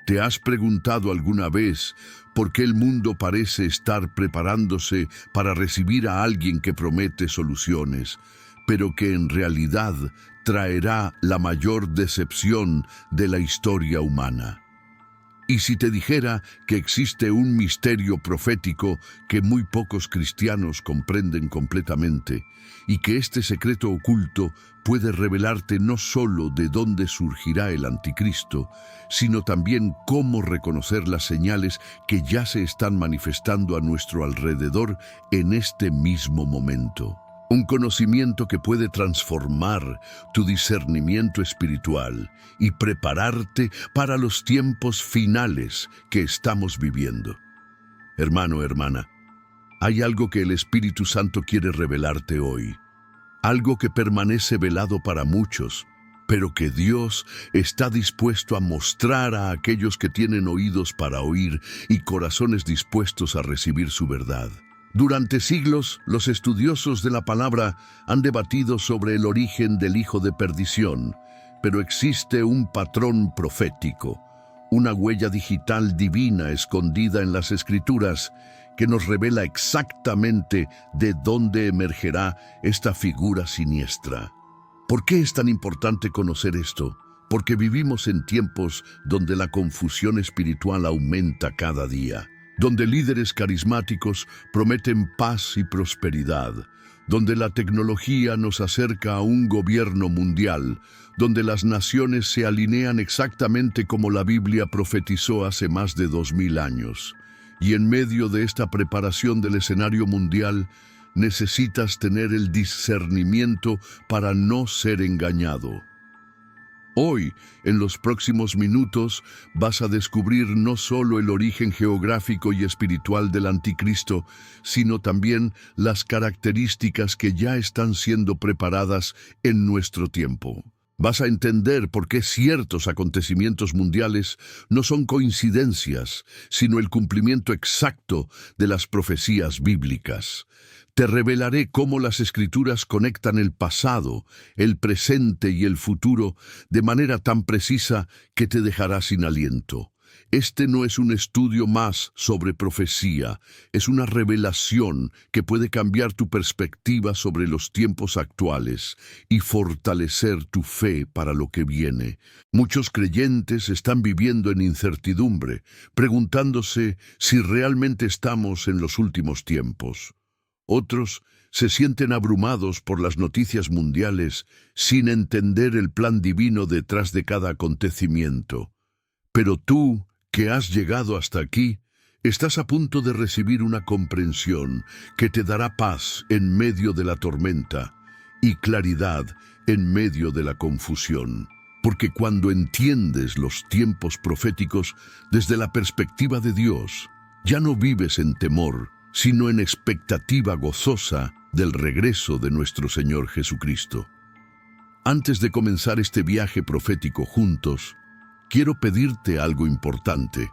¿Te has preguntado alguna vez por qué el mundo parece estar preparándose para recibir a alguien que promete soluciones, pero que en realidad traerá la mayor decepción de la historia humana? Y si te dijera que existe un misterio profético que muy pocos cristianos comprenden completamente, y que este secreto oculto puede revelarte no solo de dónde surgirá el anticristo, sino también cómo reconocer las señales que ya se están manifestando a nuestro alrededor en este mismo momento. Un conocimiento que puede transformar tu discernimiento espiritual y prepararte para los tiempos finales que estamos viviendo. Hermano, hermana, hay algo que el Espíritu Santo quiere revelarte hoy. Algo que permanece velado para muchos, pero que Dios está dispuesto a mostrar a aquellos que tienen oídos para oír y corazones dispuestos a recibir su verdad. Durante siglos, los estudiosos de la palabra han debatido sobre el origen del hijo de perdición, pero existe un patrón profético, una huella digital divina escondida en las Escrituras que nos revela exactamente de dónde emergerá esta figura siniestra. ¿Por qué es tan importante conocer esto? Porque vivimos en tiempos donde la confusión espiritual aumenta cada día, donde líderes carismáticos prometen paz y prosperidad, donde la tecnología nos acerca a un gobierno mundial, donde las naciones se alinean exactamente como la Biblia profetizó hace más de 2000 años. Y en medio de esta preparación del escenario mundial, necesitas tener el discernimiento para no ser engañado. Hoy, en los próximos minutos, vas a descubrir no solo el origen geográfico y espiritual del anticristo, sino también las características que ya están siendo preparadas en nuestro tiempo. Vas a entender por qué ciertos acontecimientos mundiales no son coincidencias, sino el cumplimiento exacto de las profecías bíblicas. Te revelaré cómo las Escrituras conectan el pasado, el presente y el futuro de manera tan precisa que te dejará sin aliento. Este no es un estudio más sobre profecía, es una revelación que puede cambiar tu perspectiva sobre los tiempos actuales y fortalecer tu fe para lo que viene. Muchos creyentes están viviendo en incertidumbre, preguntándose si realmente estamos en los últimos tiempos. Otros se sienten abrumados por las noticias mundiales sin entender el plan divino detrás de cada acontecimiento. Pero tú, que has llegado hasta aquí, estás a punto de recibir una comprensión que te dará paz en medio de la tormenta y claridad en medio de la confusión. Porque cuando entiendes los tiempos proféticos desde la perspectiva de Dios, ya no vives en temor, sino en expectativa gozosa del regreso de nuestro Señor Jesucristo. Antes de comenzar este viaje profético juntos, quiero pedirte algo importante.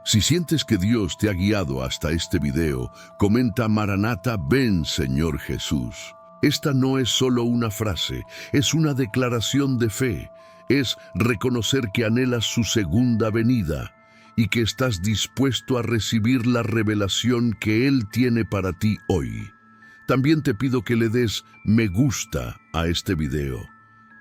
Si sientes que Dios te ha guiado hasta este video, comenta Maranata, ven Señor Jesús. Esta no es solo una frase, es una declaración de fe. Es reconocer que anhelas su segunda venida y que estás dispuesto a recibir la revelación que Él tiene para ti hoy. También te pido que le des me gusta a este video.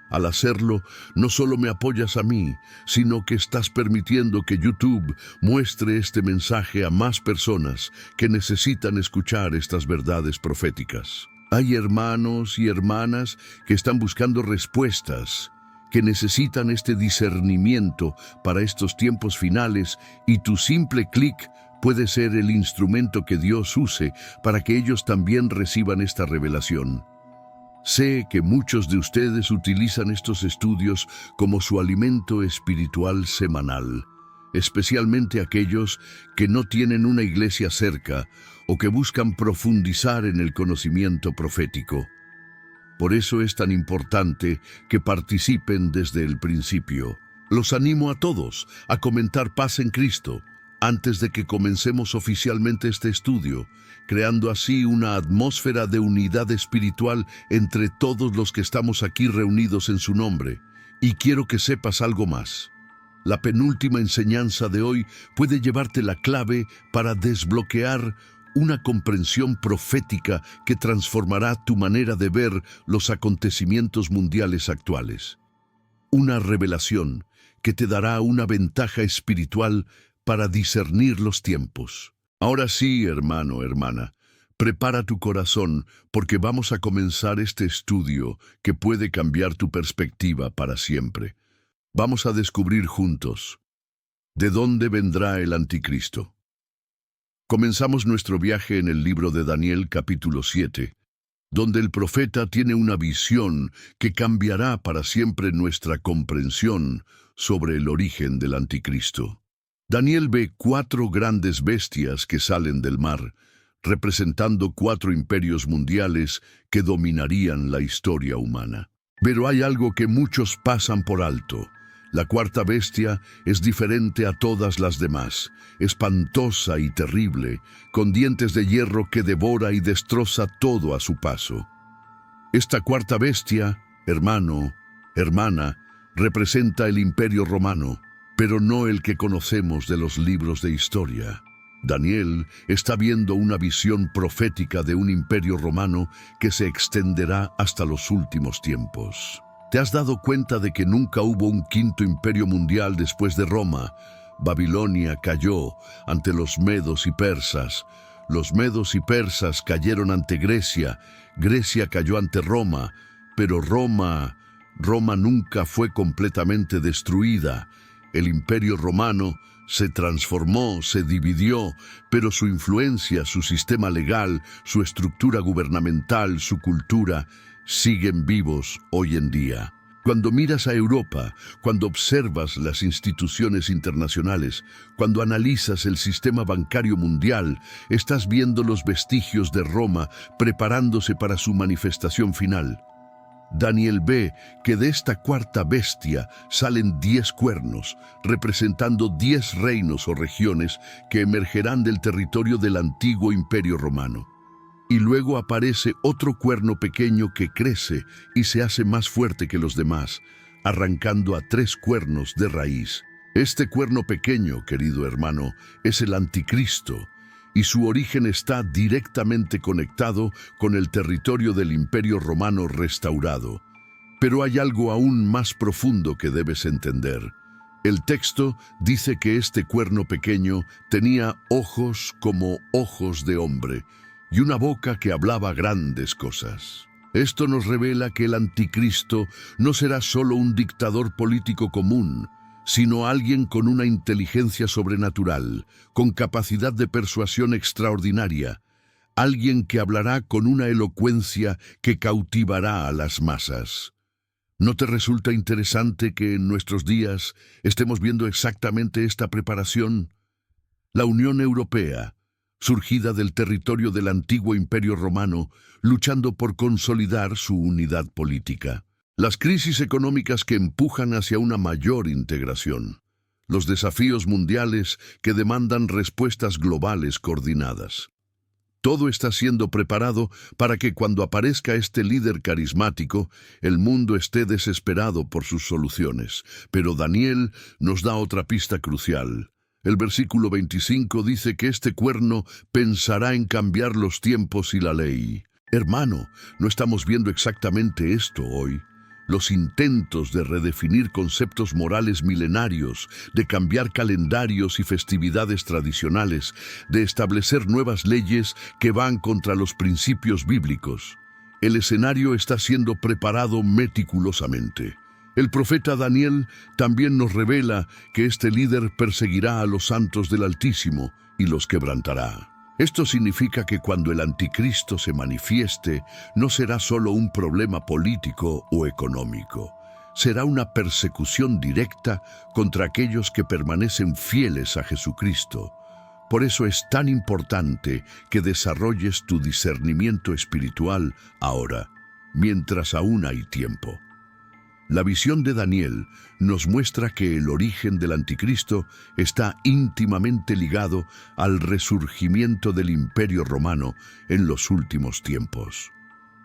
Al hacerlo, no solo me apoyas a mí, sino que estás permitiendo que YouTube muestre este mensaje a más personas que necesitan escuchar estas verdades proféticas. Hay hermanos y hermanas que están buscando respuestas, que necesitan este discernimiento para estos tiempos finales, y tu simple clic puede ser el instrumento que Dios use para que ellos también reciban esta revelación. Sé que muchos de ustedes utilizan estos estudios como su alimento espiritual semanal, especialmente aquellos que no tienen una iglesia cerca o que buscan profundizar en el conocimiento profético. Por eso es tan importante que participen desde el principio. Los animo a todos a comentar paz en Cristo antes de que comencemos oficialmente este estudio, creando así una atmósfera de unidad espiritual entre todos los que estamos aquí reunidos en su nombre. Y quiero que sepas algo más. La penúltima enseñanza de hoy puede llevarte la clave para desbloquear una comprensión profética que transformará tu manera de ver los acontecimientos mundiales actuales. Una revelación que te dará una ventaja espiritual para discernir los tiempos. Ahora sí, hermano, hermana, prepara tu corazón porque vamos a comenzar este estudio que puede cambiar tu perspectiva para siempre. Vamos a descubrir juntos de dónde vendrá el anticristo. Comenzamos nuestro viaje en el libro de Daniel capítulo 7, donde el profeta tiene una visión que cambiará para siempre nuestra comprensión sobre el origen del anticristo. Daniel ve 4 grandes bestias que salen del mar, representando 4 imperios mundiales que dominarían la historia humana. Pero hay algo que muchos pasan por alto. La cuarta bestia es diferente a todas las demás, espantosa y terrible, con dientes de hierro que devora y destroza todo a su paso. Esta cuarta bestia, hermano, hermana, representa el Imperio Romano, pero no el que conocemos de los libros de historia. Daniel está viendo una visión profética de un imperio romano que se extenderá hasta los últimos tiempos. ¿Te has dado cuenta de que nunca hubo un quinto imperio mundial después de Roma? Babilonia cayó ante los medos y persas. Los medos y persas cayeron ante Grecia. Grecia cayó ante Roma. Pero Roma nunca fue completamente destruida. El imperio romano se transformó, se dividió, pero su influencia, su sistema legal, su estructura gubernamental, su cultura, siguen vivos hoy en día. Cuando miras a Europa, cuando observas las instituciones internacionales, cuando analizas el sistema bancario mundial, estás viendo los vestigios de Roma preparándose para su manifestación final. Daniel ve que de esta cuarta bestia salen 10 cuernos, representando 10 reinos o regiones que emergerán del territorio del antiguo Imperio Romano. Y luego aparece otro cuerno pequeño que crece y se hace más fuerte que los demás, arrancando a 3 cuernos de raíz. Este cuerno pequeño, querido hermano, es el anticristo, y su origen está directamente conectado con el territorio del Imperio Romano restaurado. Pero hay algo aún más profundo que debes entender. El texto dice que este cuerno pequeño tenía ojos como ojos de hombre, y una boca que hablaba grandes cosas. Esto nos revela que el anticristo no será solo un dictador político común, sino alguien con una inteligencia sobrenatural, con capacidad de persuasión extraordinaria, alguien que hablará con una elocuencia que cautivará a las masas. ¿No te resulta interesante que en nuestros días estemos viendo exactamente esta preparación? La Unión Europea, surgida del territorio del antiguo Imperio Romano, luchando por consolidar su unidad política. Las crisis económicas que empujan hacia una mayor integración. Los desafíos mundiales que demandan respuestas globales coordinadas. Todo está siendo preparado para que cuando aparezca este líder carismático, el mundo esté desesperado por sus soluciones. Pero Daniel nos da otra pista crucial. El versículo 25 dice que este cuerno pensará en cambiar los tiempos y la ley. Hermano, ¿no estamos viendo exactamente esto hoy? Los intentos de redefinir conceptos morales milenarios, de cambiar calendarios y festividades tradicionales, de establecer nuevas leyes que van contra los principios bíblicos. El escenario está siendo preparado meticulosamente. El profeta Daniel también nos revela que este líder perseguirá a los santos del Altísimo y los quebrantará. Esto significa que cuando el anticristo se manifieste, no será solo un problema político o económico. Será una persecución directa contra aquellos que permanecen fieles a Jesucristo. Por eso es tan importante que desarrolles tu discernimiento espiritual ahora, mientras aún hay tiempo. La visión de Daniel nos muestra que el origen del anticristo está íntimamente ligado al resurgimiento del Imperio Romano en los últimos tiempos.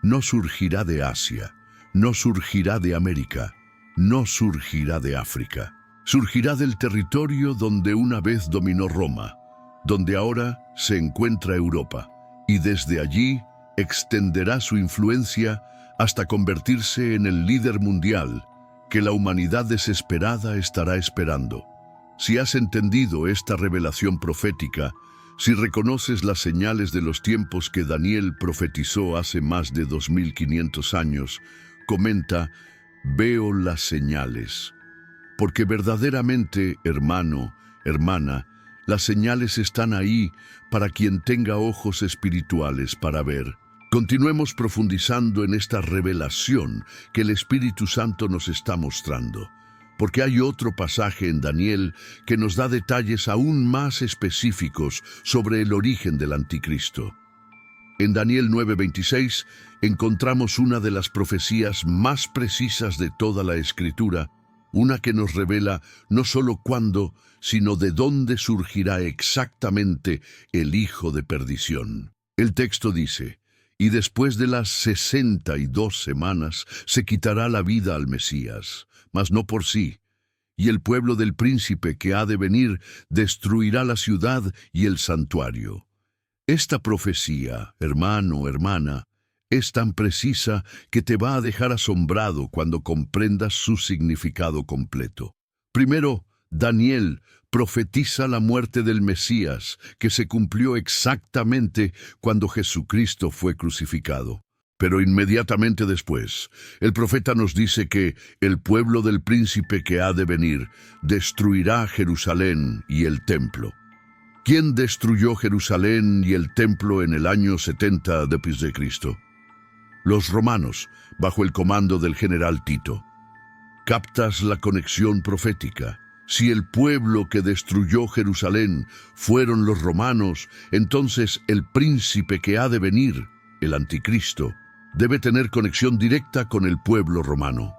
No surgirá de Asia, no surgirá de América, no surgirá de África. Surgirá del territorio donde una vez dominó Roma, donde ahora se encuentra Europa, y desde allí extenderá su influencia hasta convertirse en el líder mundial que la humanidad desesperada estará esperando. Si has entendido esta revelación profética, si reconoces las señales de los tiempos que Daniel profetizó hace más de 2500 años, comenta: veo las señales. Porque verdaderamente, hermano, hermana, las señales están ahí para quien tenga ojos espirituales para ver. Continuemos profundizando en esta revelación que el Espíritu Santo nos está mostrando, porque hay otro pasaje en Daniel que nos da detalles aún más específicos sobre el origen del anticristo. En Daniel 9:26 encontramos una de las profecías más precisas de toda la Escritura, una que nos revela no solo cuándo, sino de dónde surgirá exactamente el hijo de perdición. El texto dice: y después de las 62 semanas se quitará la vida al Mesías, mas no por sí. Y el pueblo del príncipe que ha de venir destruirá la ciudad y el santuario. Esta profecía, hermano, hermana, es tan precisa que te va a dejar asombrado cuando comprendas su significado completo. Primero, Daniel profetiza la muerte del Mesías, que se cumplió exactamente cuando Jesucristo fue crucificado. Pero inmediatamente después, el profeta nos dice que el pueblo del príncipe que ha de venir destruirá Jerusalén y el templo. ¿Quién destruyó Jerusalén y el templo en el año 70 después de Cristo? Los romanos, bajo el comando del general Tito. ¿Captas la conexión profética? Si el pueblo que destruyó Jerusalén fueron los romanos, entonces el príncipe que ha de venir, el anticristo, debe tener conexión directa con el pueblo romano.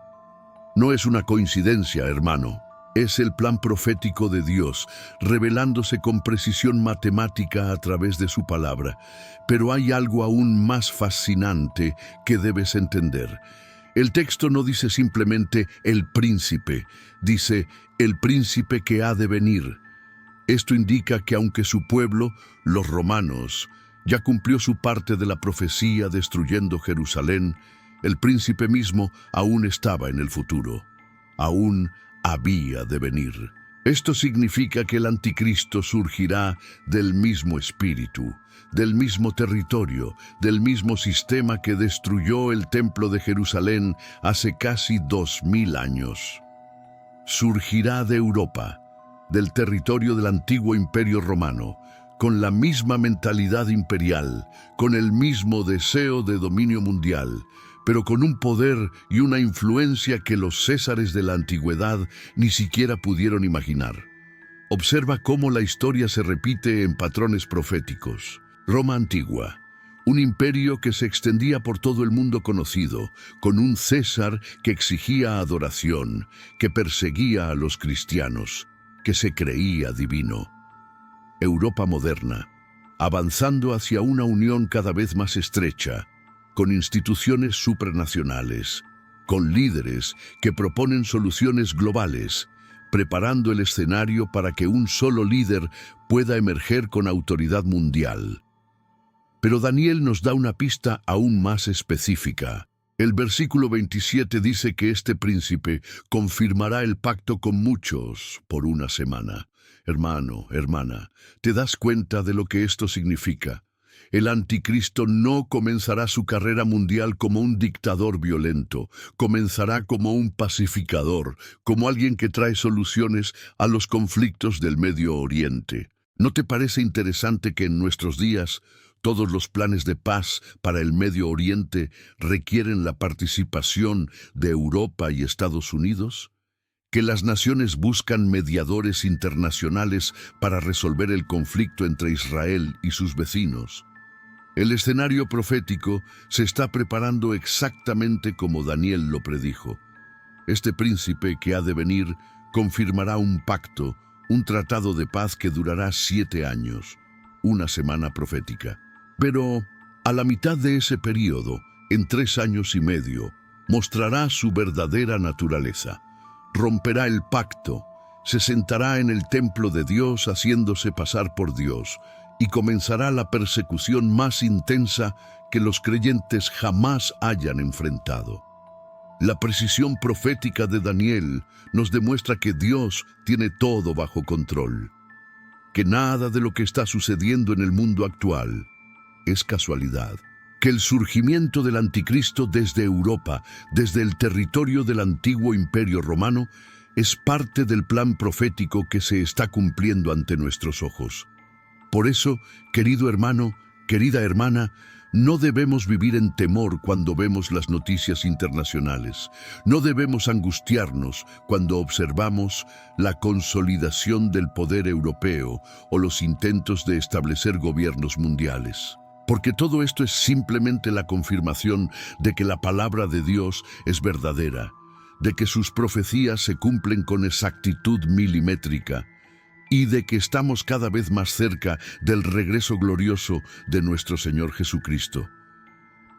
No es una coincidencia, hermano. Es el plan profético de Dios, revelándose con precisión matemática a través de su palabra. Pero hay algo aún más fascinante que debes entender. El texto no dice simplemente el príncipe, dice el príncipe que ha de venir. Esto indica que aunque su pueblo, los romanos, ya cumplió su parte de la profecía destruyendo Jerusalén, el príncipe mismo aún estaba en el futuro. Aún había de venir. Esto significa que el anticristo surgirá del mismo espíritu, del mismo territorio, del mismo sistema que destruyó el templo de Jerusalén hace casi 2000 años. Surgirá de Europa, del territorio del antiguo imperio romano, con la misma mentalidad imperial, con el mismo deseo de dominio mundial, pero con un poder y una influencia que los césares de la antigüedad ni siquiera pudieron imaginar. Observa cómo la historia se repite en patrones proféticos. Roma antigua, un imperio que se extendía por todo el mundo conocido, con un César que exigía adoración, que perseguía a los cristianos, que se creía divino. Europa moderna, avanzando hacia una unión cada vez más estrecha, con instituciones supranacionales, con líderes que proponen soluciones globales, preparando el escenario para que un solo líder pueda emerger con autoridad mundial. Pero Daniel nos da una pista aún más específica. El versículo 27 dice que este príncipe confirmará el pacto con muchos por una semana. Hermano, hermana, ¿te das cuenta de lo que esto significa? El anticristo no comenzará su carrera mundial como un dictador violento, comenzará como un pacificador, como alguien que trae soluciones a los conflictos del Medio Oriente. ¿No te parece interesante que en nuestros días todos los planes de paz para el Medio Oriente requieren la participación de Europa y Estados Unidos? Que las naciones buscan mediadores internacionales para resolver el conflicto entre Israel y sus vecinos. El escenario profético se está preparando exactamente como Daniel lo predijo. Este príncipe que ha de venir confirmará un pacto, un tratado de paz que durará 7 años, una semana profética. Pero a la mitad de ese periodo, en 3 años y medio, mostrará su verdadera naturaleza. Romperá el pacto, Se sentará en el templo de Dios haciéndose pasar por Dios, y comenzará la persecución más intensa que los creyentes jamás hayan enfrentado. La precisión profética de Daniel nos demuestra que Dios tiene todo bajo control, que nada de lo que está sucediendo en el mundo actual es casualidad, que el surgimiento del anticristo desde Europa, desde el territorio del antiguo imperio romano, es parte del plan profético que se está cumpliendo ante nuestros ojos. Por eso, querido hermano, querida hermana, no debemos vivir en temor cuando vemos las noticias internacionales. No debemos angustiarnos cuando observamos la consolidación del poder europeo o los intentos de establecer gobiernos mundiales. Porque todo esto es simplemente la confirmación de que la palabra de Dios es verdadera, de que sus profecías se cumplen con exactitud milimétrica, y de que estamos cada vez más cerca del regreso glorioso de nuestro Señor Jesucristo.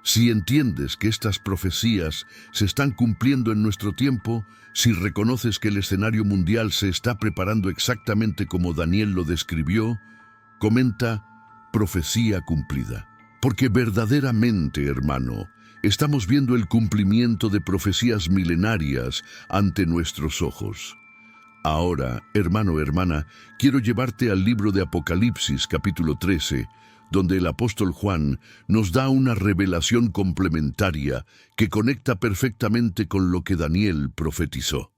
Si entiendes que estas profecías se están cumpliendo en nuestro tiempo, si reconoces que el escenario mundial se está preparando exactamente como Daniel lo describió, comenta: profecía cumplida. Porque verdaderamente, hermano, estamos viendo el cumplimiento de profecías milenarias ante nuestros ojos. Ahora, hermano, hermana, quiero llevarte al libro de Apocalipsis, capítulo 13, donde el apóstol Juan nos da una revelación complementaria que conecta perfectamente con lo que Daniel profetizó.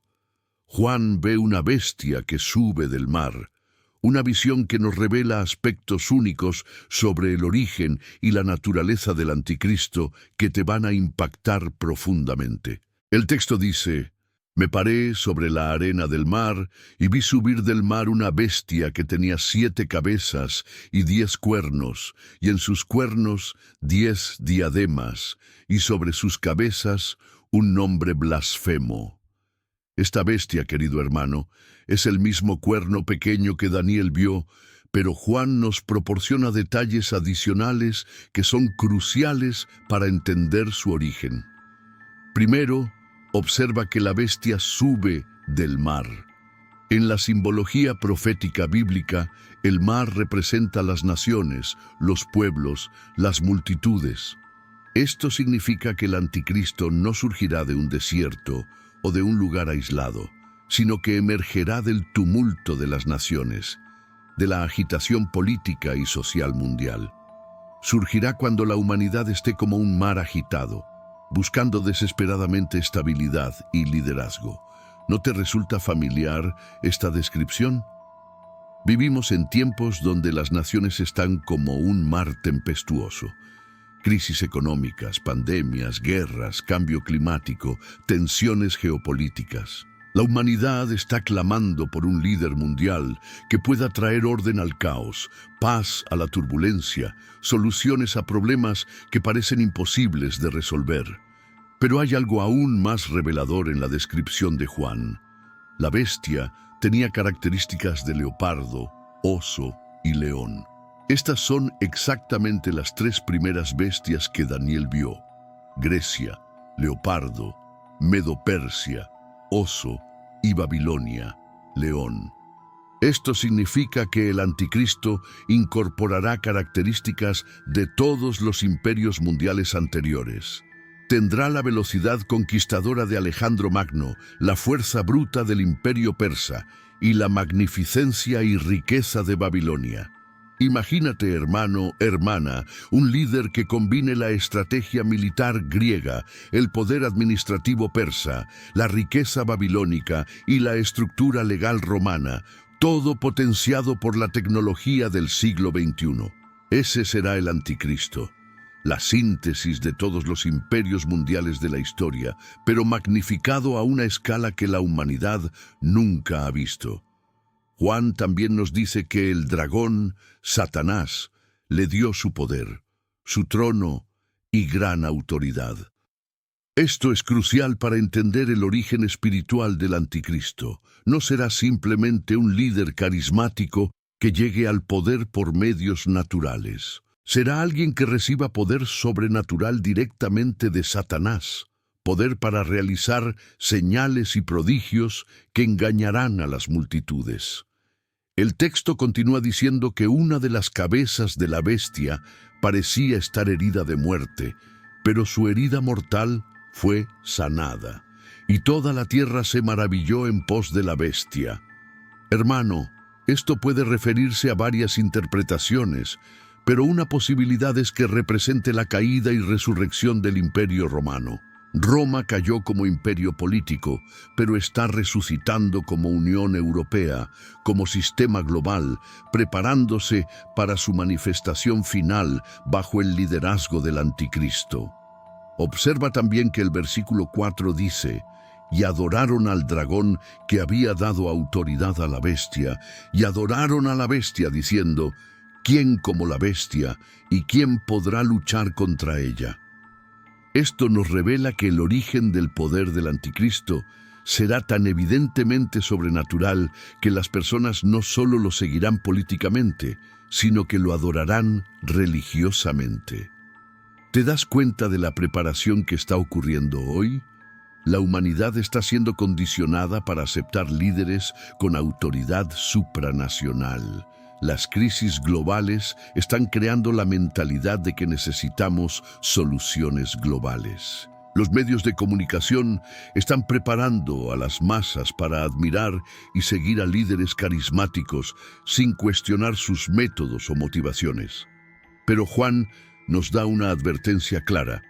Juan ve una bestia que sube del mar, una visión que nos revela aspectos únicos sobre el origen y la naturaleza del anticristo que te van a impactar profundamente. El texto dice: me paré sobre la arena del mar y vi subir del mar una bestia que tenía 7 cabezas y 10 cuernos, y en sus cuernos 10 diademas, y sobre sus cabezas un nombre blasfemo. Esta bestia, querido hermano, es el mismo cuerno pequeño que Daniel vio, pero Juan nos proporciona detalles adicionales que son cruciales para entender su origen. Primero, observa que la bestia sube del mar. En la simbología profética bíblica, el mar representa las naciones, los pueblos, las multitudes. Esto significa que el anticristo no surgirá de un desierto o de un lugar aislado, sino que emergerá del tumulto de las naciones, de la agitación política y social mundial. Surgirá cuando la humanidad esté como un mar agitado, buscando desesperadamente estabilidad y liderazgo. ¿No te resulta familiar esta descripción? Vivimos en tiempos donde las naciones están como un mar tempestuoso. Crisis económicas, pandemias, guerras, cambio climático, tensiones geopolíticas. La humanidad está clamando por un líder mundial que pueda traer orden al caos, paz a la turbulencia, soluciones a problemas que parecen imposibles de resolver. Pero hay algo aún más revelador en la descripción de Juan. La bestia tenía características de leopardo, oso y león. Estas son exactamente las 3 primeras bestias que Daniel vio: Grecia, leopardo, Medo-Persia, oso, y Babilonia, león. Esto significa que el anticristo incorporará características de todos los imperios mundiales anteriores. Tendrá la velocidad conquistadora de Alejandro Magno, la fuerza bruta del imperio persa y la magnificencia y riqueza de Babilonia. Imagínate, hermano, hermana, un líder que combine la estrategia militar griega, el poder administrativo persa, la riqueza babilónica y la estructura legal romana, todo potenciado por la tecnología del siglo XXI. Ese será el anticristo, la síntesis de todos los imperios mundiales de la historia, pero magnificado a una escala que la humanidad nunca ha visto. Juan también nos dice que el dragón, Satanás, le dio su poder, su trono y gran autoridad. Esto es crucial para entender el origen espiritual del anticristo. No será simplemente un líder carismático que llegue al poder por medios naturales. Será alguien que reciba poder sobrenatural directamente de Satanás. poder para realizar señales y prodigios que engañarán a las multitudes. El texto continúa diciendo que una de las cabezas de la bestia parecía estar herida de muerte, pero su herida mortal fue sanada, y toda la tierra se maravilló en pos de la bestia. Hermano, esto puede referirse a varias interpretaciones, pero una posibilidad es que represente la caída y resurrección del Imperio Romano. Roma cayó como imperio político, pero está resucitando como Unión Europea, como sistema global, preparándose para su manifestación final bajo el liderazgo del Anticristo. Observa también que el versículo 4 dice: y adoraron al dragón que había dado autoridad a la bestia, y adoraron a la bestia diciendo: ¿quién como la bestia, y quién podrá luchar contra ella? Esto nos revela que el origen del poder del Anticristo será tan evidentemente sobrenatural que las personas no solo lo seguirán políticamente, sino que lo adorarán religiosamente. ¿Te das cuenta de la preparación que está ocurriendo hoy? La humanidad está siendo condicionada para aceptar líderes con autoridad supranacional. Las crisis globales están creando la mentalidad de que necesitamos soluciones globales. Los medios de comunicación están preparando a las masas para admirar y seguir a líderes carismáticos sin cuestionar sus métodos o motivaciones. Pero Juan nos da una advertencia clara.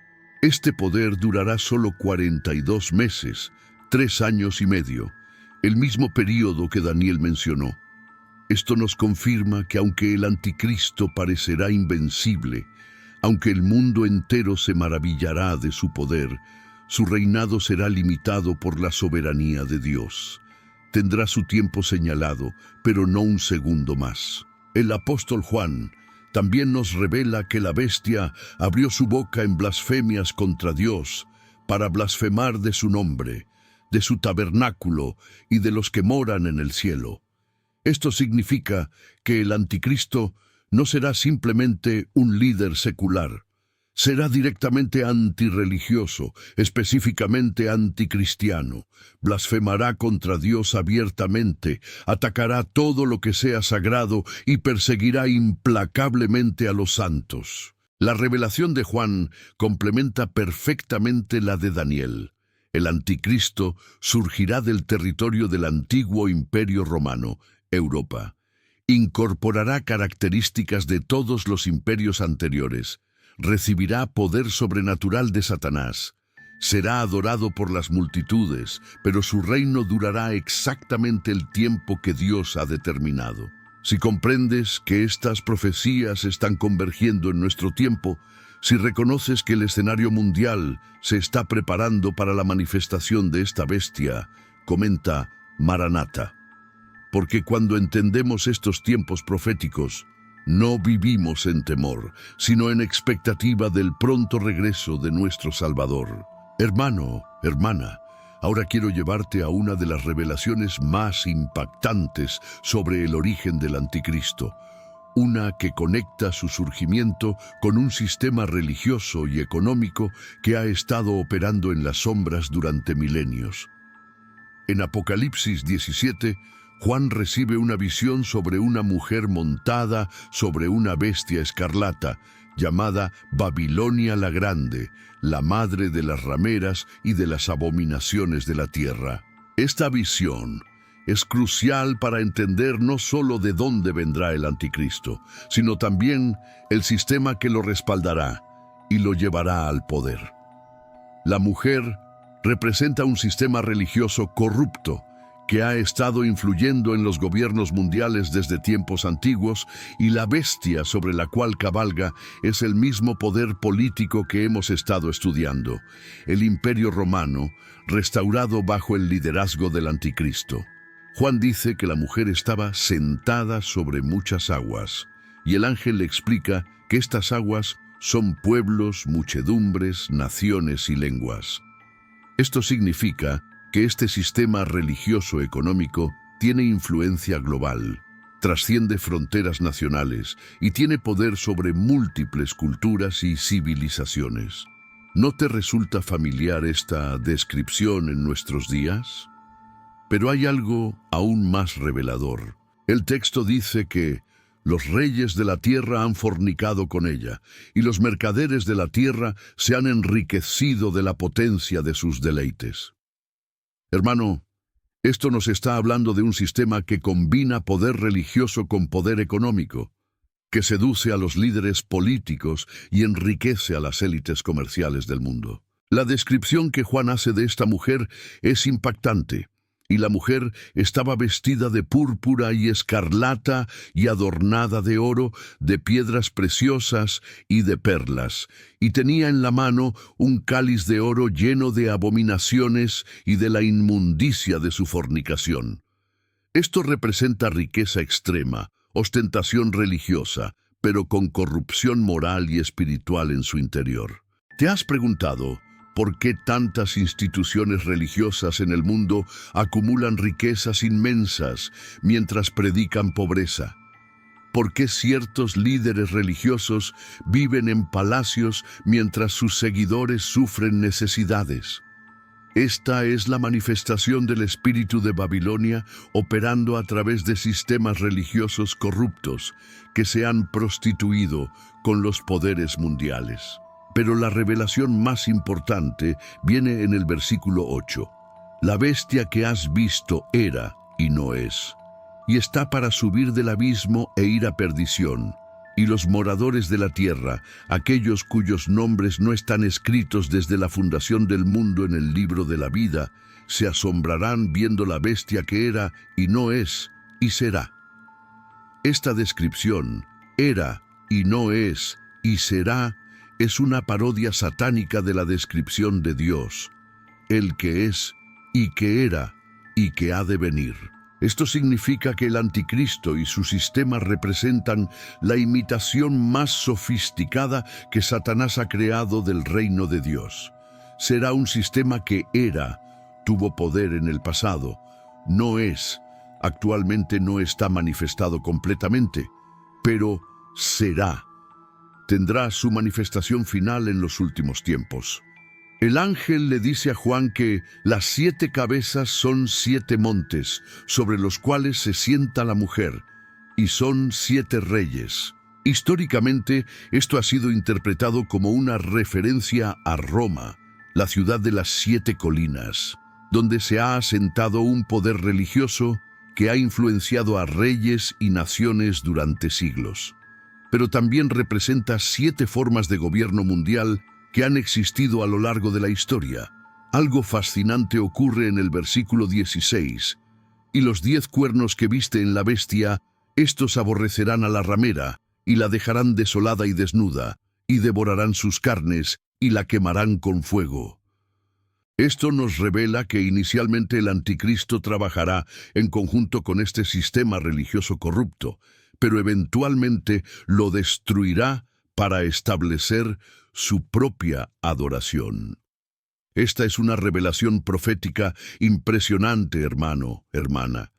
Este poder durará solo 42 meses, 3 años y medio, el mismo período que Daniel mencionó. Esto nos confirma que aunque el Anticristo parecerá invencible, aunque el mundo entero se maravillará de su poder, su reinado será limitado por la soberanía de Dios. Tendrá su tiempo señalado, pero no un segundo más. El apóstol Juan también nos revela que la bestia abrió su boca en blasfemias contra Dios para blasfemar de su nombre, de su tabernáculo y de los que moran en el cielo. Esto significa que el Anticristo no será simplemente un líder secular, será directamente antirreligioso, específicamente anticristiano. Blasfemará contra Dios abiertamente, atacará todo lo que sea sagrado y perseguirá implacablemente a los santos. La revelación de Juan complementa perfectamente la de Daniel. El Anticristo surgirá del territorio del antiguo Imperio Romano, Europa. Incorporará características de todos los imperios anteriores. Recibirá poder sobrenatural de Satanás. Será adorado por las multitudes, pero su reino durará exactamente el tiempo que Dios ha determinado. Si comprendes que estas profecías están convergiendo en nuestro tiempo, si reconoces que el escenario mundial se está preparando para la manifestación de esta bestia, comenta Maranata. Porque cuando entendemos estos tiempos proféticos, no vivimos en temor, sino en expectativa del pronto regreso de nuestro Salvador. Hermano, hermana, ahora quiero llevarte a una de las revelaciones más impactantes sobre el origen del Anticristo, una que conecta su surgimiento con un sistema religioso y económico que ha estado operando en las sombras durante milenios. En Apocalipsis 17, Juan recibe una visión sobre una mujer montada sobre una bestia escarlata, llamada Babilonia la Grande, la madre de las rameras y de las abominaciones de la tierra. Esta visión es crucial para entender no solo de dónde vendrá el Anticristo, sino también el sistema que lo respaldará y lo llevará al poder. La mujer representa un sistema religioso corrupto que ha estado influyendo en los gobiernos mundiales desde tiempos antiguos, y la bestia sobre la cual cabalga es el mismo poder político que hemos estado estudiando, el Imperio Romano, restaurado bajo el liderazgo del Anticristo. Juan dice que la mujer estaba sentada sobre muchas aguas, y el ángel le explica que estas aguas son pueblos, muchedumbres, naciones y lenguas. Esto significa que este sistema religioso económico tiene influencia global, trasciende fronteras nacionales y tiene poder sobre múltiples culturas y civilizaciones. ¿No te resulta familiar esta descripción en nuestros días? Pero hay algo aún más revelador. El texto dice que los reyes de la tierra han fornicado con ella, y los mercaderes de la tierra se han enriquecido de la potencia de sus deleites. Hermano, esto nos está hablando de un sistema que combina poder religioso con poder económico, que seduce a los líderes políticos y enriquece a las élites comerciales del mundo. La descripción que Juan hace de esta mujer es impactante. Y la mujer estaba vestida de púrpura y escarlata y adornada de oro, de piedras preciosas y de perlas, y tenía en la mano un cáliz de oro lleno de abominaciones y de la inmundicia de su fornicación. Esto representa riqueza extrema, ostentación religiosa, pero con corrupción moral y espiritual en su interior. ¿Te has preguntado por qué tantas instituciones religiosas en el mundo acumulan riquezas inmensas mientras predican pobreza? ¿Por qué ciertos líderes religiosos viven en palacios mientras sus seguidores sufren necesidades? Esta es la manifestación del espíritu de Babilonia operando a través de sistemas religiosos corruptos que se han prostituido con los poderes mundiales. Pero la revelación más importante viene en el versículo 8. La bestia que has visto era y no es, y está para subir del abismo e ir a perdición. Y los moradores de la tierra, aquellos cuyos nombres no están escritos desde la fundación del mundo en el libro de la vida, se asombrarán viendo la bestia que era y no es y será. Esta descripción, era y no es y será, es una parodia satánica de la descripción de Dios, el que es y que era y que ha de venir. Esto significa que el anticristo y su sistema representan la imitación más sofisticada que Satanás ha creado del reino de Dios. Será un sistema que era, tuvo poder en el pasado, no es, actualmente no está manifestado completamente, pero será. Tendrá su manifestación final en los últimos tiempos. El ángel le dice a Juan que las 7 cabezas son 7 montes, sobre los cuales se sienta la mujer, y son 7 reyes. Históricamente, esto ha sido interpretado como una referencia a Roma, la ciudad de las 7 colinas, donde se ha asentado un poder religioso que ha influenciado a reyes y naciones durante siglos. Pero también representa 7 formas de gobierno mundial que han existido a lo largo de la historia. Algo fascinante ocurre en el versículo 16. Y los 10 cuernos que viste en la bestia, estos aborrecerán a la ramera, y la dejarán desolada y desnuda, y devorarán sus carnes, y la quemarán con fuego. Esto nos revela que inicialmente el anticristo trabajará en conjunto con este sistema religioso corrupto, pero eventualmente lo destruirá para establecer su propia adoración. Esta es una revelación profética impresionante, hermano, hermana.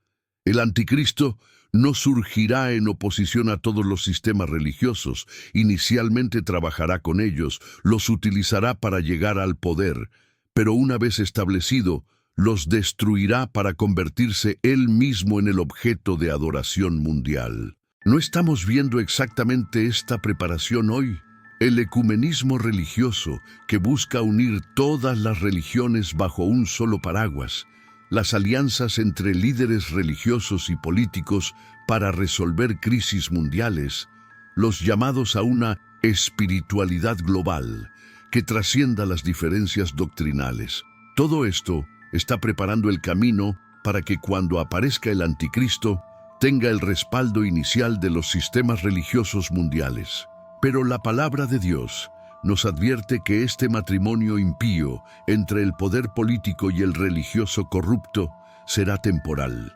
El anticristo no surgirá en oposición a todos los sistemas religiosos. Inicialmente trabajará con ellos, los utilizará para llegar al poder, pero una vez establecido, los destruirá para convertirse él mismo en el objeto de adoración mundial. ¿No estamos viendo exactamente esta preparación hoy? El ecumenismo religioso que busca unir todas las religiones bajo un solo paraguas, las alianzas entre líderes religiosos y políticos para resolver crisis mundiales, los llamados a una espiritualidad global que trascienda las diferencias doctrinales. Todo esto está preparando el camino para que cuando aparezca el anticristo, tenga el respaldo inicial de los sistemas religiosos mundiales. Pero la palabra de Dios nos advierte que este matrimonio impío entre el poder político y el religioso corrupto será temporal.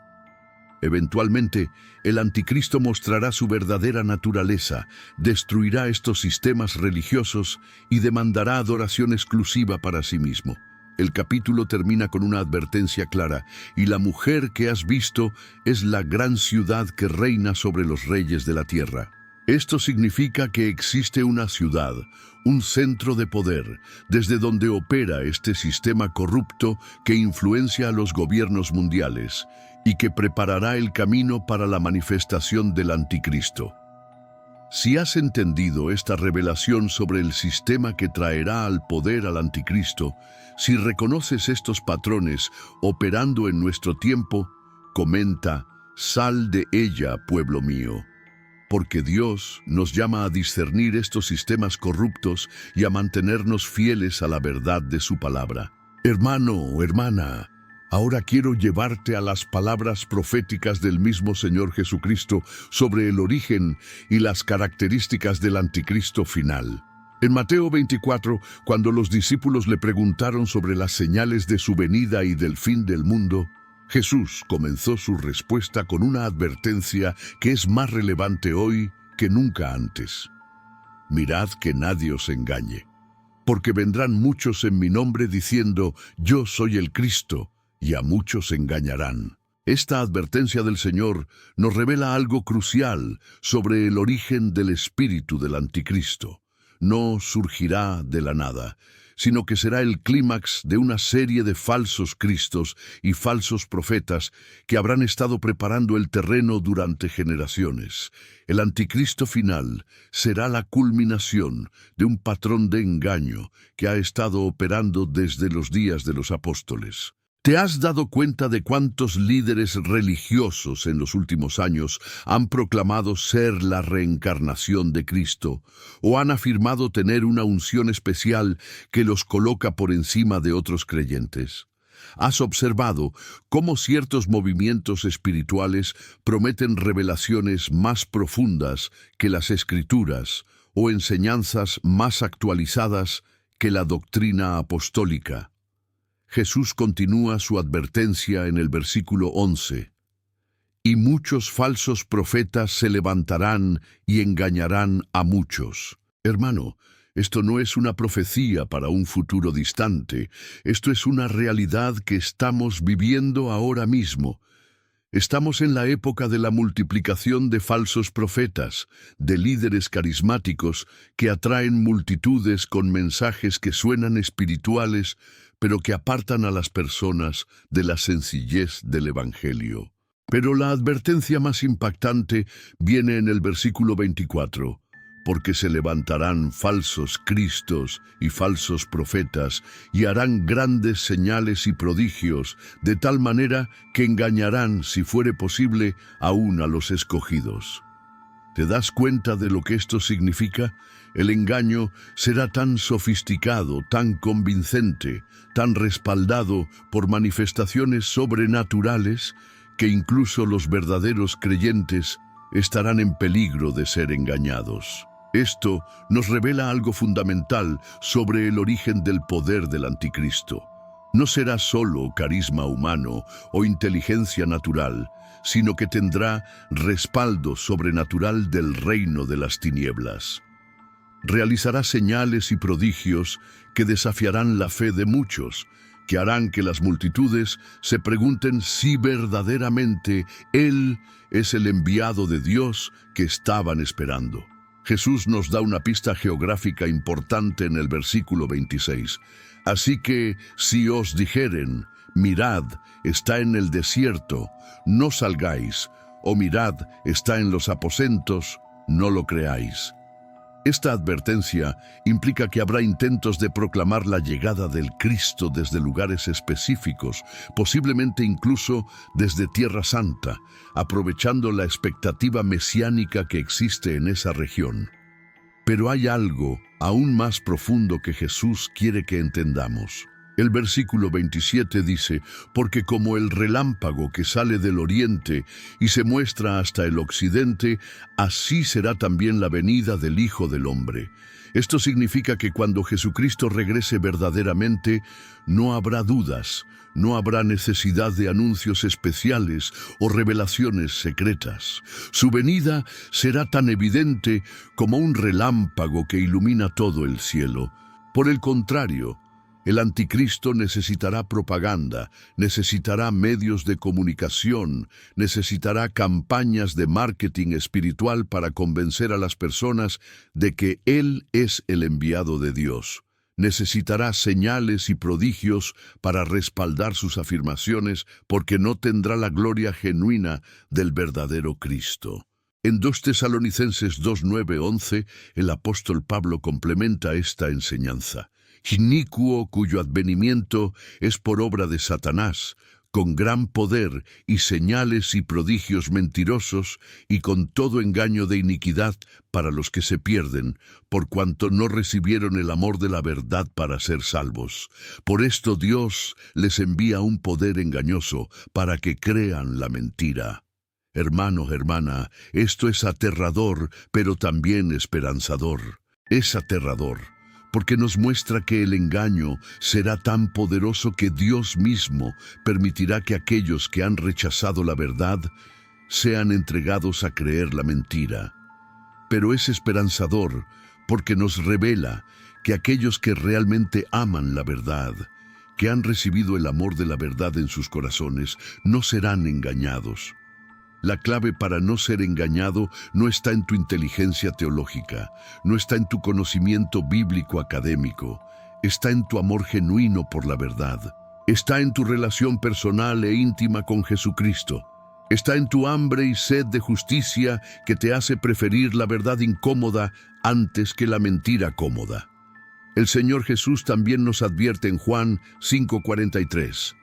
Eventualmente, el anticristo mostrará su verdadera naturaleza, destruirá estos sistemas religiosos y demandará adoración exclusiva para sí mismo. El capítulo termina con una advertencia clara, y la mujer que has visto es la gran ciudad que reina sobre los reyes de la tierra. Esto significa que existe una ciudad, un centro de poder, desde donde opera este sistema corrupto que influencia a los gobiernos mundiales y que preparará el camino para la manifestación del anticristo. Si has entendido esta revelación sobre el sistema que traerá al poder al anticristo, si reconoces estos patrones operando en nuestro tiempo, comenta: «Sal de ella, pueblo mío». Porque Dios nos llama a discernir estos sistemas corruptos y a mantenernos fieles a la verdad de su palabra. Hermano o hermana, ahora quiero llevarte a las palabras proféticas del mismo Señor Jesucristo sobre el origen y las características del anticristo final. En Mateo 24, cuando los discípulos le preguntaron sobre las señales de su venida y del fin del mundo, Jesús comenzó su respuesta con una advertencia que es más relevante hoy que nunca antes. Mirad que nadie os engañe, porque vendrán muchos en mi nombre diciendo: «Yo soy el Cristo», y a muchos engañarán. Esta advertencia del Señor nos revela algo crucial sobre el origen del espíritu del anticristo. No surgirá de la nada, sino que será el clímax de una serie de falsos cristos y falsos profetas que habrán estado preparando el terreno durante generaciones. El anticristo final será la culminación de un patrón de engaño que ha estado operando desde los días de los apóstoles. ¿Te has dado cuenta de cuántos líderes religiosos en los últimos años han proclamado ser la reencarnación de Cristo o han afirmado tener una unción especial que los coloca por encima de otros creyentes? ¿Has observado cómo ciertos movimientos espirituales prometen revelaciones más profundas que las Escrituras o enseñanzas más actualizadas que la doctrina apostólica? Jesús continúa su advertencia en el versículo 11. «Y muchos falsos profetas se levantarán y engañarán a muchos». Hermano, esto no es una profecía para un futuro distante. Esto es una realidad que estamos viviendo ahora mismo. Estamos en la época de la multiplicación de falsos profetas, de líderes carismáticos que atraen multitudes con mensajes que suenan espirituales, pero que apartan a las personas de la sencillez del Evangelio. Pero la advertencia más impactante viene en el versículo 24. «Porque se levantarán falsos cristos y falsos profetas, y harán grandes señales y prodigios, de tal manera que engañarán, si fuere posible, aún a los escogidos». ¿Te das cuenta de lo que esto significa? El engaño será tan sofisticado, tan convincente, tan respaldado por manifestaciones sobrenaturales, que incluso los verdaderos creyentes estarán en peligro de ser engañados. Esto nos revela algo fundamental sobre el origen del poder del anticristo. No será solo carisma humano o inteligencia natural, sino que tendrá respaldo sobrenatural del reino de las tinieblas. Realizará señales y prodigios que desafiarán la fe de muchos, que harán que las multitudes se pregunten si verdaderamente Él es el enviado de Dios que estaban esperando. Jesús nos da una pista geográfica importante en el versículo 26. «Así que, si os dijeren, mirad, está en el desierto, no salgáis, o mirad, está en los aposentos, no lo creáis». Esta advertencia implica que habrá intentos de proclamar la llegada del Cristo desde lugares específicos, posiblemente incluso desde Tierra Santa, aprovechando la expectativa mesiánica que existe en esa región. Pero hay algo aún más profundo que Jesús quiere que entendamos. El versículo 27 dice: «Porque como el relámpago que sale del oriente y se muestra hasta el occidente, así será también la venida del Hijo del Hombre». Esto significa que cuando Jesucristo regrese verdaderamente, no habrá dudas, no habrá necesidad de anuncios especiales o revelaciones secretas. Su venida será tan evidente como un relámpago que ilumina todo el cielo. Por el contrario, El anticristo necesitará propaganda, necesitará medios de comunicación, necesitará campañas de marketing espiritual para convencer a las personas de que Él es el enviado de Dios. Necesitará señales y prodigios para respaldar sus afirmaciones, porque no tendrá la gloria genuina del verdadero Cristo. En 2 Tesalonicenses 2:9-11, el apóstol Pablo complementa esta enseñanza. Inicuo cuyo advenimiento es por obra de Satanás, con gran poder y señales y prodigios mentirosos, y con todo engaño de iniquidad para los que se pierden, por cuanto no recibieron el amor de la verdad para ser salvos. Por esto Dios les envía un poder engañoso para que crean la mentira. Hermano, hermana, esto es aterrador, pero también esperanzador. Es aterrador, porque nos muestra que el engaño será tan poderoso que Dios mismo permitirá que aquellos que han rechazado la verdad sean entregados a creer la mentira. Pero es esperanzador porque nos revela que aquellos que realmente aman la verdad, que han recibido el amor de la verdad en sus corazones, no serán engañados. La clave para no ser engañado no está en tu inteligencia teológica, no está en tu conocimiento bíblico académico, está en tu amor genuino por la verdad, está en tu relación personal e íntima con Jesucristo, está en tu hambre y sed de justicia que te hace preferir la verdad incómoda antes que la mentira cómoda. El Señor Jesús también nos advierte en Juan 5:43.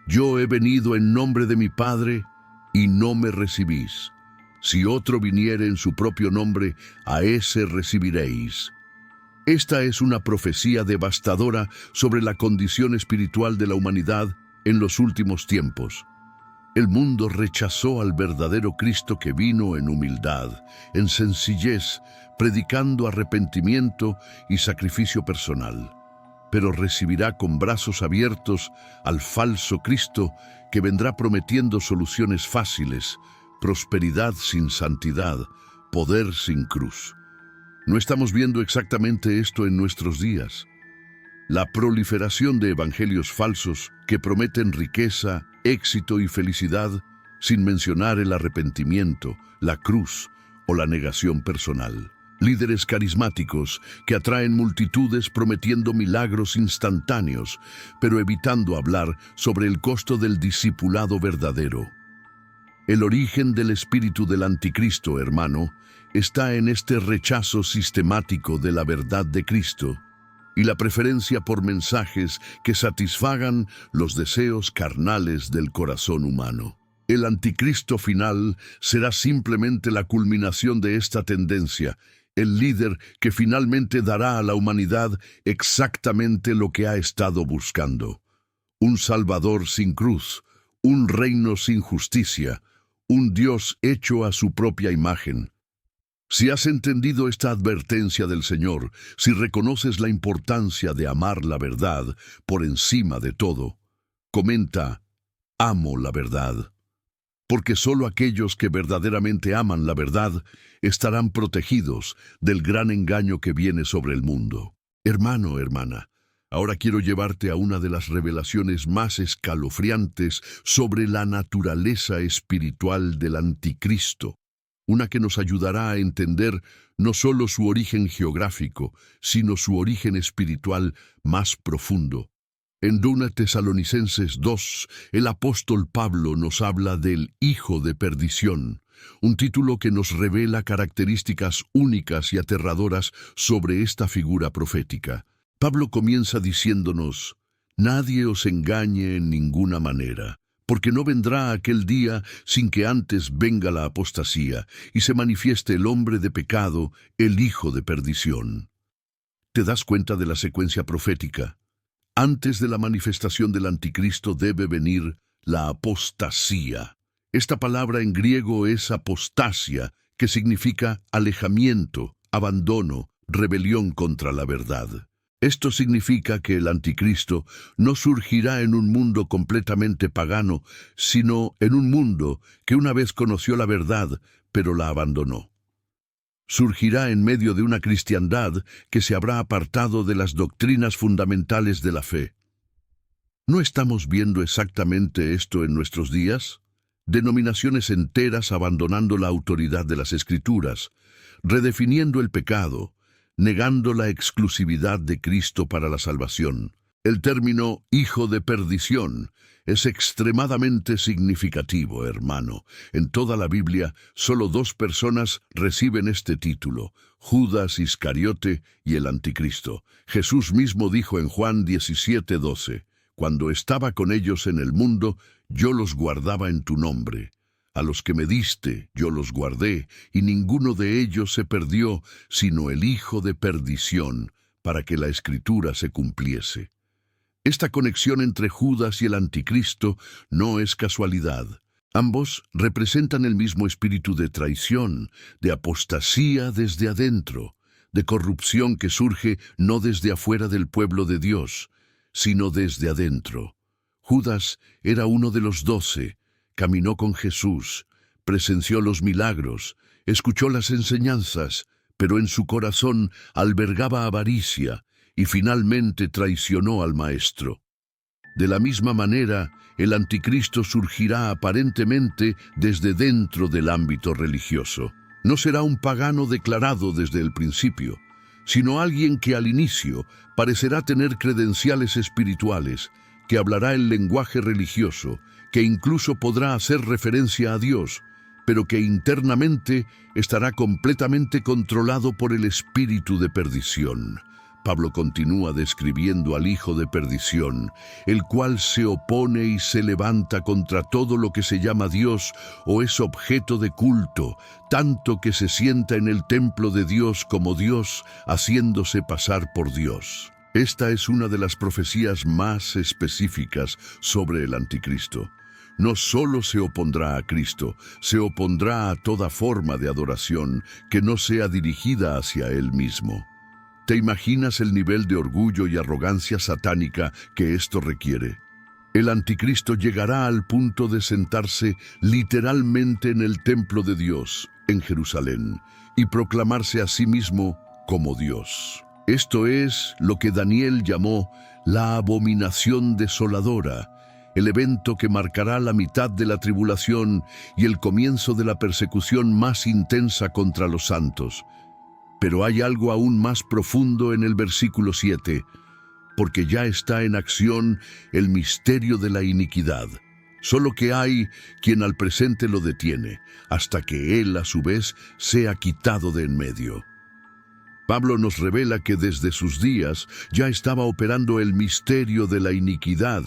Yo he venido en nombre de mi Padre, y no me recibís. Si otro viniere en su propio nombre, a ese recibiréis. Esta es una profecía devastadora sobre la condición espiritual de la humanidad en los últimos tiempos. El mundo rechazó al verdadero Cristo que vino en humildad, en sencillez, predicando arrepentimiento y sacrificio personal, pero recibirá con brazos abiertos al falso Cristo que vendrá prometiendo soluciones fáciles, prosperidad sin santidad, poder sin cruz. ¿No estamos viendo exactamente esto en nuestros días? La proliferación de evangelios falsos que prometen riqueza, éxito y felicidad sin mencionar el arrepentimiento, la cruz o la negación personal. Líderes carismáticos que atraen multitudes prometiendo milagros instantáneos, pero evitando hablar sobre el costo del discipulado verdadero. El origen del espíritu del anticristo, hermano, está en este rechazo sistemático de la verdad de Cristo y la preferencia por mensajes que satisfagan los deseos carnales del corazón humano. El anticristo final será simplemente la culminación de esta tendencia, el líder que finalmente dará a la humanidad exactamente lo que ha estado buscando: un Salvador sin cruz, un reino sin justicia, un Dios hecho a su propia imagen. Si has entendido esta advertencia del Señor, si reconoces la importancia de amar la verdad por encima de todo, comenta: amo la verdad. Porque solo aquellos que verdaderamente aman la verdad estarán protegidos del gran engaño que viene sobre el mundo. Hermano, hermana, ahora quiero llevarte a una de las revelaciones más escalofriantes sobre la naturaleza espiritual del anticristo, una que nos ayudará a entender no solo su origen geográfico, sino su origen espiritual más profundo. En 2 Tesalonicenses 2, el apóstol Pablo nos habla del Hijo de Perdición, un título que nos revela características únicas y aterradoras sobre esta figura profética. Pablo comienza diciéndonos: nadie os engañe en ninguna manera, porque no vendrá aquel día sin que antes venga la apostasía y se manifieste el hombre de pecado, el hijo de perdición. ¿Te das cuenta de la secuencia profética? Antes de la manifestación del anticristo debe venir la apostasía. Esta palabra en griego es apostasia, que significa alejamiento, abandono, rebelión contra la verdad. Esto significa que el anticristo no surgirá en un mundo completamente pagano, sino en un mundo que una vez conoció la verdad, pero la abandonó. Surgirá en medio de una cristiandad que se habrá apartado de las doctrinas fundamentales de la fe. ¿No estamos viendo exactamente esto en nuestros días? Denominaciones enteras abandonando la autoridad de las Escrituras, redefiniendo el pecado, negando la exclusividad de Cristo para la salvación. El término hijo de perdición es extremadamente significativo, hermano. En toda la Biblia, solo dos personas reciben este título: Judas Iscariote y el Anticristo. Jesús mismo dijo en Juan 17:12, «Cuando estaba con ellos en el mundo, yo los guardaba en tu nombre. A los que me diste, yo los guardé, y ninguno de ellos se perdió, sino el hijo de perdición, para que la Escritura se cumpliese». Esta conexión entre Judas y el Anticristo no es casualidad. Ambos representan el mismo espíritu de traición, de apostasía desde adentro, de corrupción que surge no desde afuera del pueblo de Dios, sino desde adentro. Judas era uno de los 12, caminó con Jesús, presenció los milagros, escuchó las enseñanzas, pero en su corazón albergaba avaricia y finalmente traicionó al Maestro. De la misma manera, el Anticristo surgirá aparentemente desde dentro del ámbito religioso. No será un pagano declarado desde el principio, sino alguien que al inicio parecerá tener credenciales espirituales, que hablará el lenguaje religioso, que incluso podrá hacer referencia a Dios, pero que internamente estará completamente controlado por el espíritu de perdición. Pablo continúa describiendo al hijo de perdición, el cual se opone y se levanta contra todo lo que se llama Dios o es objeto de culto, tanto que se sienta en el templo de Dios como Dios, haciéndose pasar por Dios. Esta es una de las profecías más específicas sobre el Anticristo. No solo se opondrá a Cristo, se opondrá a toda forma de adoración que no sea dirigida hacia Él mismo. ¿Te imaginas el nivel de orgullo y arrogancia satánica que esto requiere? El Anticristo llegará al punto de sentarse literalmente en el templo de Dios, en Jerusalén, y proclamarse a sí mismo como Dios. Esto es lo que Daniel llamó la abominación desoladora, el evento que marcará la mitad de la tribulación y el comienzo de la persecución más intensa contra los santos. Pero hay algo aún más profundo en el versículo 7, porque ya está en acción el misterio de la iniquidad. Solo que hay quien al presente lo detiene, hasta que él a su vez sea quitado de en medio. Pablo nos revela que desde sus días ya estaba operando el misterio de la iniquidad,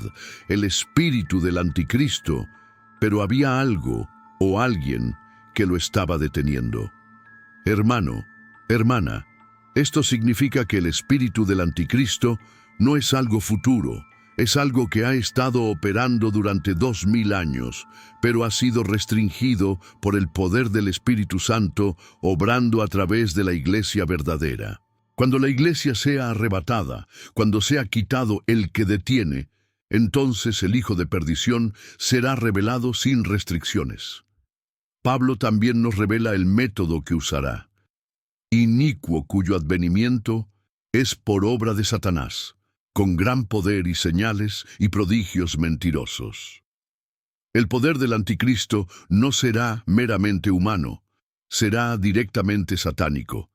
el espíritu del Anticristo, pero había algo o alguien que lo estaba deteniendo. Hermano, hermana, esto significa que el espíritu del Anticristo no es algo futuro, es algo que ha estado operando durante 2000 años, pero ha sido restringido por el poder del Espíritu Santo, obrando a través de la iglesia verdadera. Cuando la iglesia sea arrebatada, cuando sea quitado el que detiene, entonces el hijo de perdición será revelado sin restricciones. Pablo también nos revela el método que usará. Inicuo cuyo advenimiento es por obra de Satanás, con gran poder y señales y prodigios mentirosos. El poder del Anticristo no será meramente humano, será directamente satánico.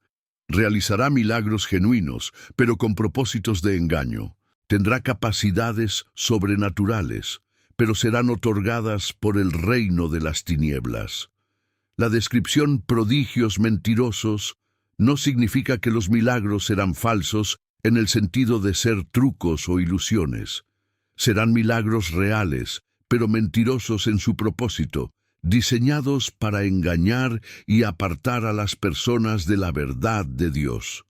Realizará milagros genuinos, pero con propósitos de engaño. Tendrá capacidades sobrenaturales, pero serán otorgadas por el reino de las tinieblas. La descripción prodigios mentirosos no significa que los milagros serán falsos en el sentido de ser trucos o ilusiones. Serán milagros reales, pero mentirosos en su propósito, diseñados para engañar y apartar a las personas de la verdad de Dios.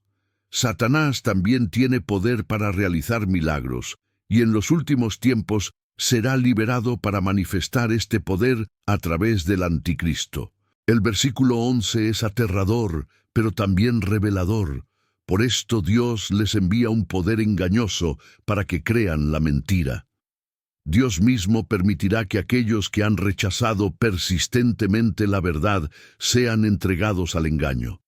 Satanás también tiene poder para realizar milagros, y en los últimos tiempos será liberado para manifestar este poder a través del Anticristo. El versículo 11 es aterrador, pero también revelador. Por esto Dios les envía un poder engañoso para que crean la mentira. Dios mismo permitirá que aquellos que han rechazado persistentemente la verdad sean entregados al engaño.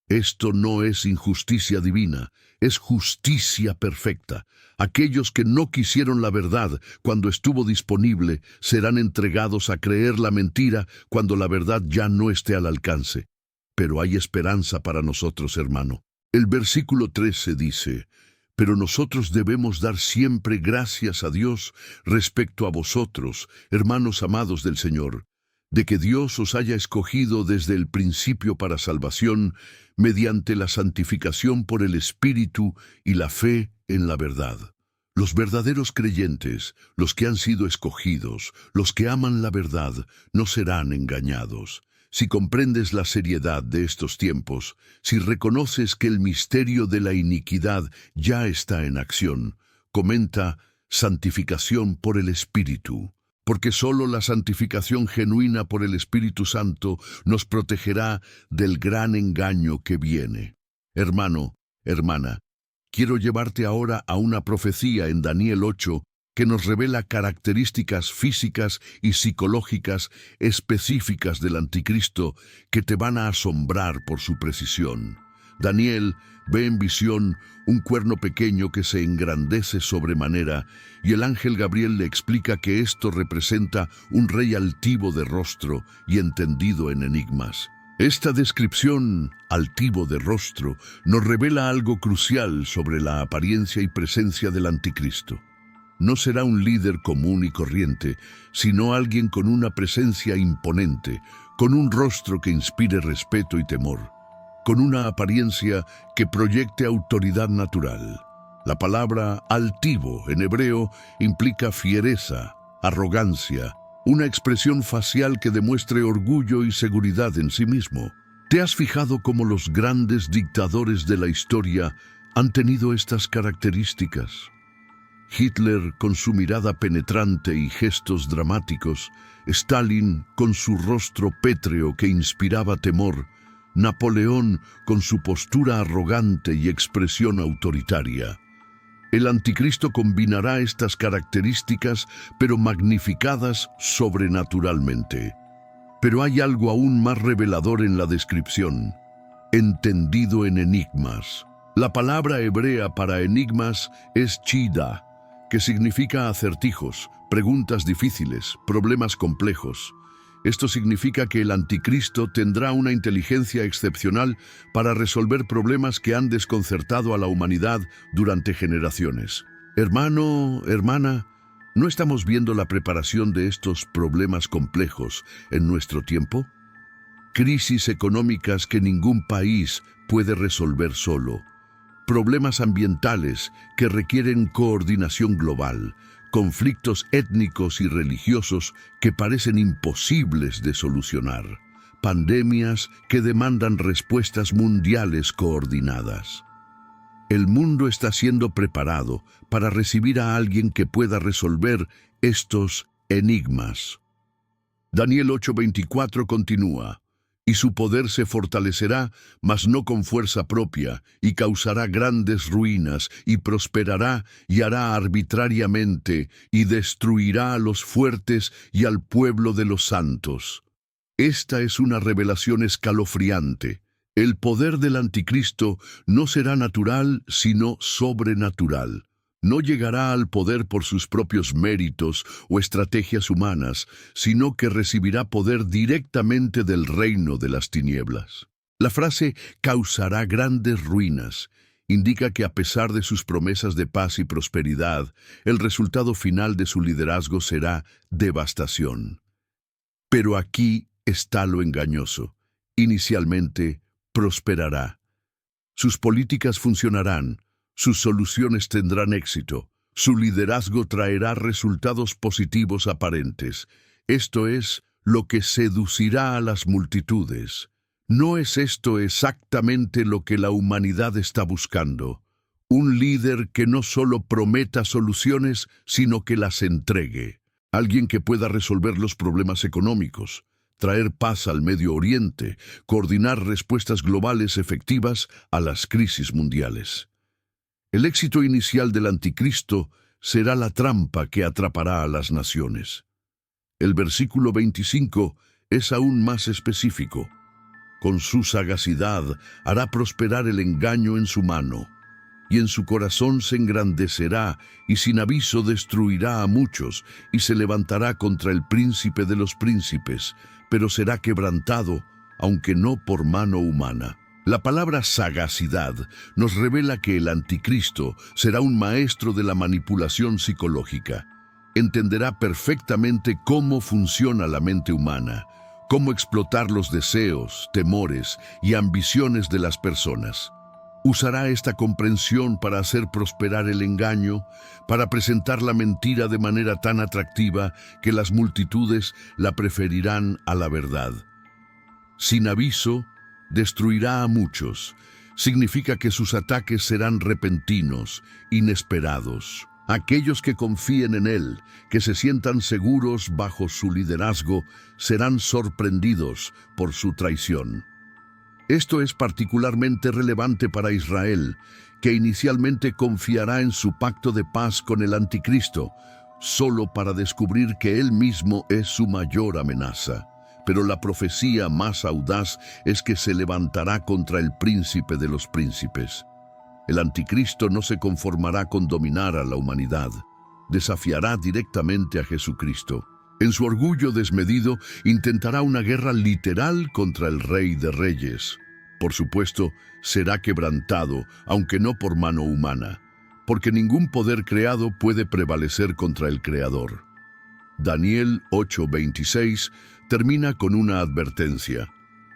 Esto no es injusticia divina, es justicia perfecta. Aquellos que no quisieron la verdad cuando estuvo disponible serán entregados a creer la mentira cuando la verdad ya no esté al alcance. Pero hay esperanza para nosotros, hermano. El versículo 13 dice: pero nosotros debemos dar siempre gracias a Dios respecto a vosotros, hermanos amados del Señor, de que Dios os haya escogido desde el principio para salvación, mediante la santificación por el Espíritu y la fe en la verdad. Los verdaderos creyentes, los que han sido escogidos, los que aman la verdad, no serán engañados. Si comprendes la seriedad de estos tiempos, si reconoces que el misterio de la iniquidad ya está en acción, comenta santificación por el Espíritu, porque solo la santificación genuina por el Espíritu Santo nos protegerá del gran engaño que viene. Hermano, hermana, quiero llevarte ahora a una profecía en Daniel 8 que nos revela características físicas y psicológicas específicas del anticristo que te van a asombrar por su precisión. Daniel ve en visión un cuerno pequeño que se engrandece sobremanera, y el ángel Gabriel le explica que esto representa un rey altivo de rostro y entendido en enigmas. Esta descripción, altivo de rostro, nos revela algo crucial sobre la apariencia y presencia del anticristo. No será un líder común y corriente, sino alguien con una presencia imponente, con un rostro que inspire respeto y temor, con una apariencia que proyecte autoridad natural. La palabra altivo en hebreo implica fiereza, arrogancia, una expresión facial que demuestre orgullo y seguridad en sí mismo. ¿Te has fijado cómo los grandes dictadores de la historia han tenido estas características? Hitler con su mirada penetrante y gestos dramáticos, Stalin con su rostro pétreo que inspiraba temor, Napoleón con su postura arrogante y expresión autoritaria. El anticristo combinará estas características, pero magnificadas sobrenaturalmente. Pero hay algo aún más revelador en la descripción: entendido en enigmas. La palabra hebrea para enigmas es chida, que significa acertijos, preguntas difíciles, problemas complejos. Esto significa que el anticristo tendrá una inteligencia excepcional para resolver problemas que han desconcertado a la humanidad durante generaciones. Hermano, hermana, ¿no estamos viendo la preparación de estos problemas complejos en nuestro tiempo? Crisis económicas que ningún país puede resolver solo. Problemas ambientales que requieren coordinación global, conflictos étnicos y religiosos que parecen imposibles de solucionar, pandemias que demandan respuestas mundiales coordinadas. El mundo está siendo preparado para recibir a alguien que pueda resolver estos enigmas. Daniel 8:24 continúa: y su poder se fortalecerá, mas no con fuerza propia, y causará grandes ruinas, y prosperará, y hará arbitrariamente, y destruirá a los fuertes y al pueblo de los santos. Esta es una revelación escalofriante. El poder del anticristo no será natural, sino sobrenatural. No llegará al poder por sus propios méritos o estrategias humanas, sino que recibirá poder directamente del reino de las tinieblas. La frase causará grandes ruinas indica que a pesar de sus promesas de paz y prosperidad, el resultado final de su liderazgo será devastación. Pero aquí está lo engañoso. Inicialmente, prosperará. Sus políticas funcionarán. Sus soluciones tendrán éxito. Su liderazgo traerá resultados positivos aparentes. Esto es lo que seducirá a las multitudes. ¿No es esto exactamente lo que la humanidad está buscando? Un líder que no solo prometa soluciones, sino que las entregue. Alguien que pueda resolver los problemas económicos, traer paz al Medio Oriente, coordinar respuestas globales efectivas a las crisis mundiales. El éxito inicial del anticristo será la trampa que atrapará a las naciones. El versículo 25 es aún más específico. Con su sagacidad hará prosperar el engaño en su mano, y en su corazón se engrandecerá, y sin aviso destruirá a muchos, y se levantará contra el príncipe de los príncipes, pero será quebrantado, aunque no por mano humana. La palabra sagacidad nos revela que el anticristo será un maestro de la manipulación psicológica. Entenderá perfectamente cómo funciona la mente humana, cómo explotar los deseos, temores y ambiciones de las personas. Usará esta comprensión para hacer prosperar el engaño, para presentar la mentira de manera tan atractiva que las multitudes la preferirán a la verdad. Sin aviso, destruirá a muchos. Significa que sus ataques serán repentinos, inesperados. Aquellos que confíen en él, que se sientan seguros bajo su liderazgo, serán sorprendidos por su traición. Esto es particularmente relevante para Israel, que inicialmente confiará en su pacto de paz con el anticristo, solo para descubrir que él mismo es su mayor amenaza. Pero la profecía más audaz es que se levantará contra el príncipe de los príncipes. El anticristo no se conformará con dominar a la humanidad. Desafiará directamente a Jesucristo. En su orgullo desmedido, intentará una guerra literal contra el Rey de Reyes. Por supuesto, será quebrantado, aunque no por mano humana, porque ningún poder creado puede prevalecer contra el Creador. Daniel 8:26 termina con una advertencia.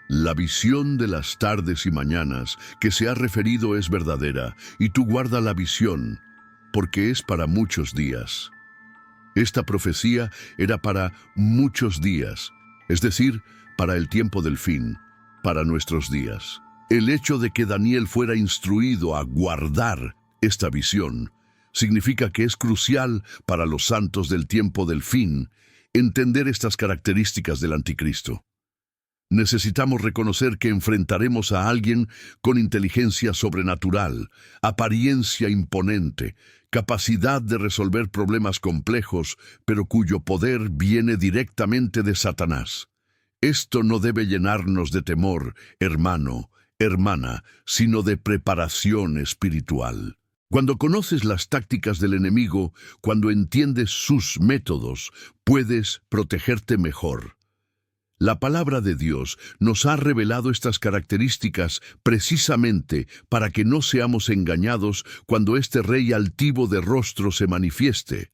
La visión de las tardes y mañanas que se ha referido es verdadera, y tú guarda la visión, porque es para muchos días. Esta profecía era para muchos días, es decir, para el tiempo del fin, para nuestros días. El hecho de que Daniel fuera instruido a guardar esta visión significa que es crucial para los santos del tiempo del fin entender estas características del anticristo. Necesitamos reconocer que enfrentaremos a alguien con inteligencia sobrenatural, apariencia imponente, capacidad de resolver problemas complejos, pero cuyo poder viene directamente de Satanás. Esto no debe llenarnos de temor, hermano, hermana, sino de preparación espiritual. Cuando conoces las tácticas del enemigo, cuando entiendes sus métodos, puedes protegerte mejor. La palabra de Dios nos ha revelado estas características precisamente para que no seamos engañados cuando este rey altivo de rostro se manifieste.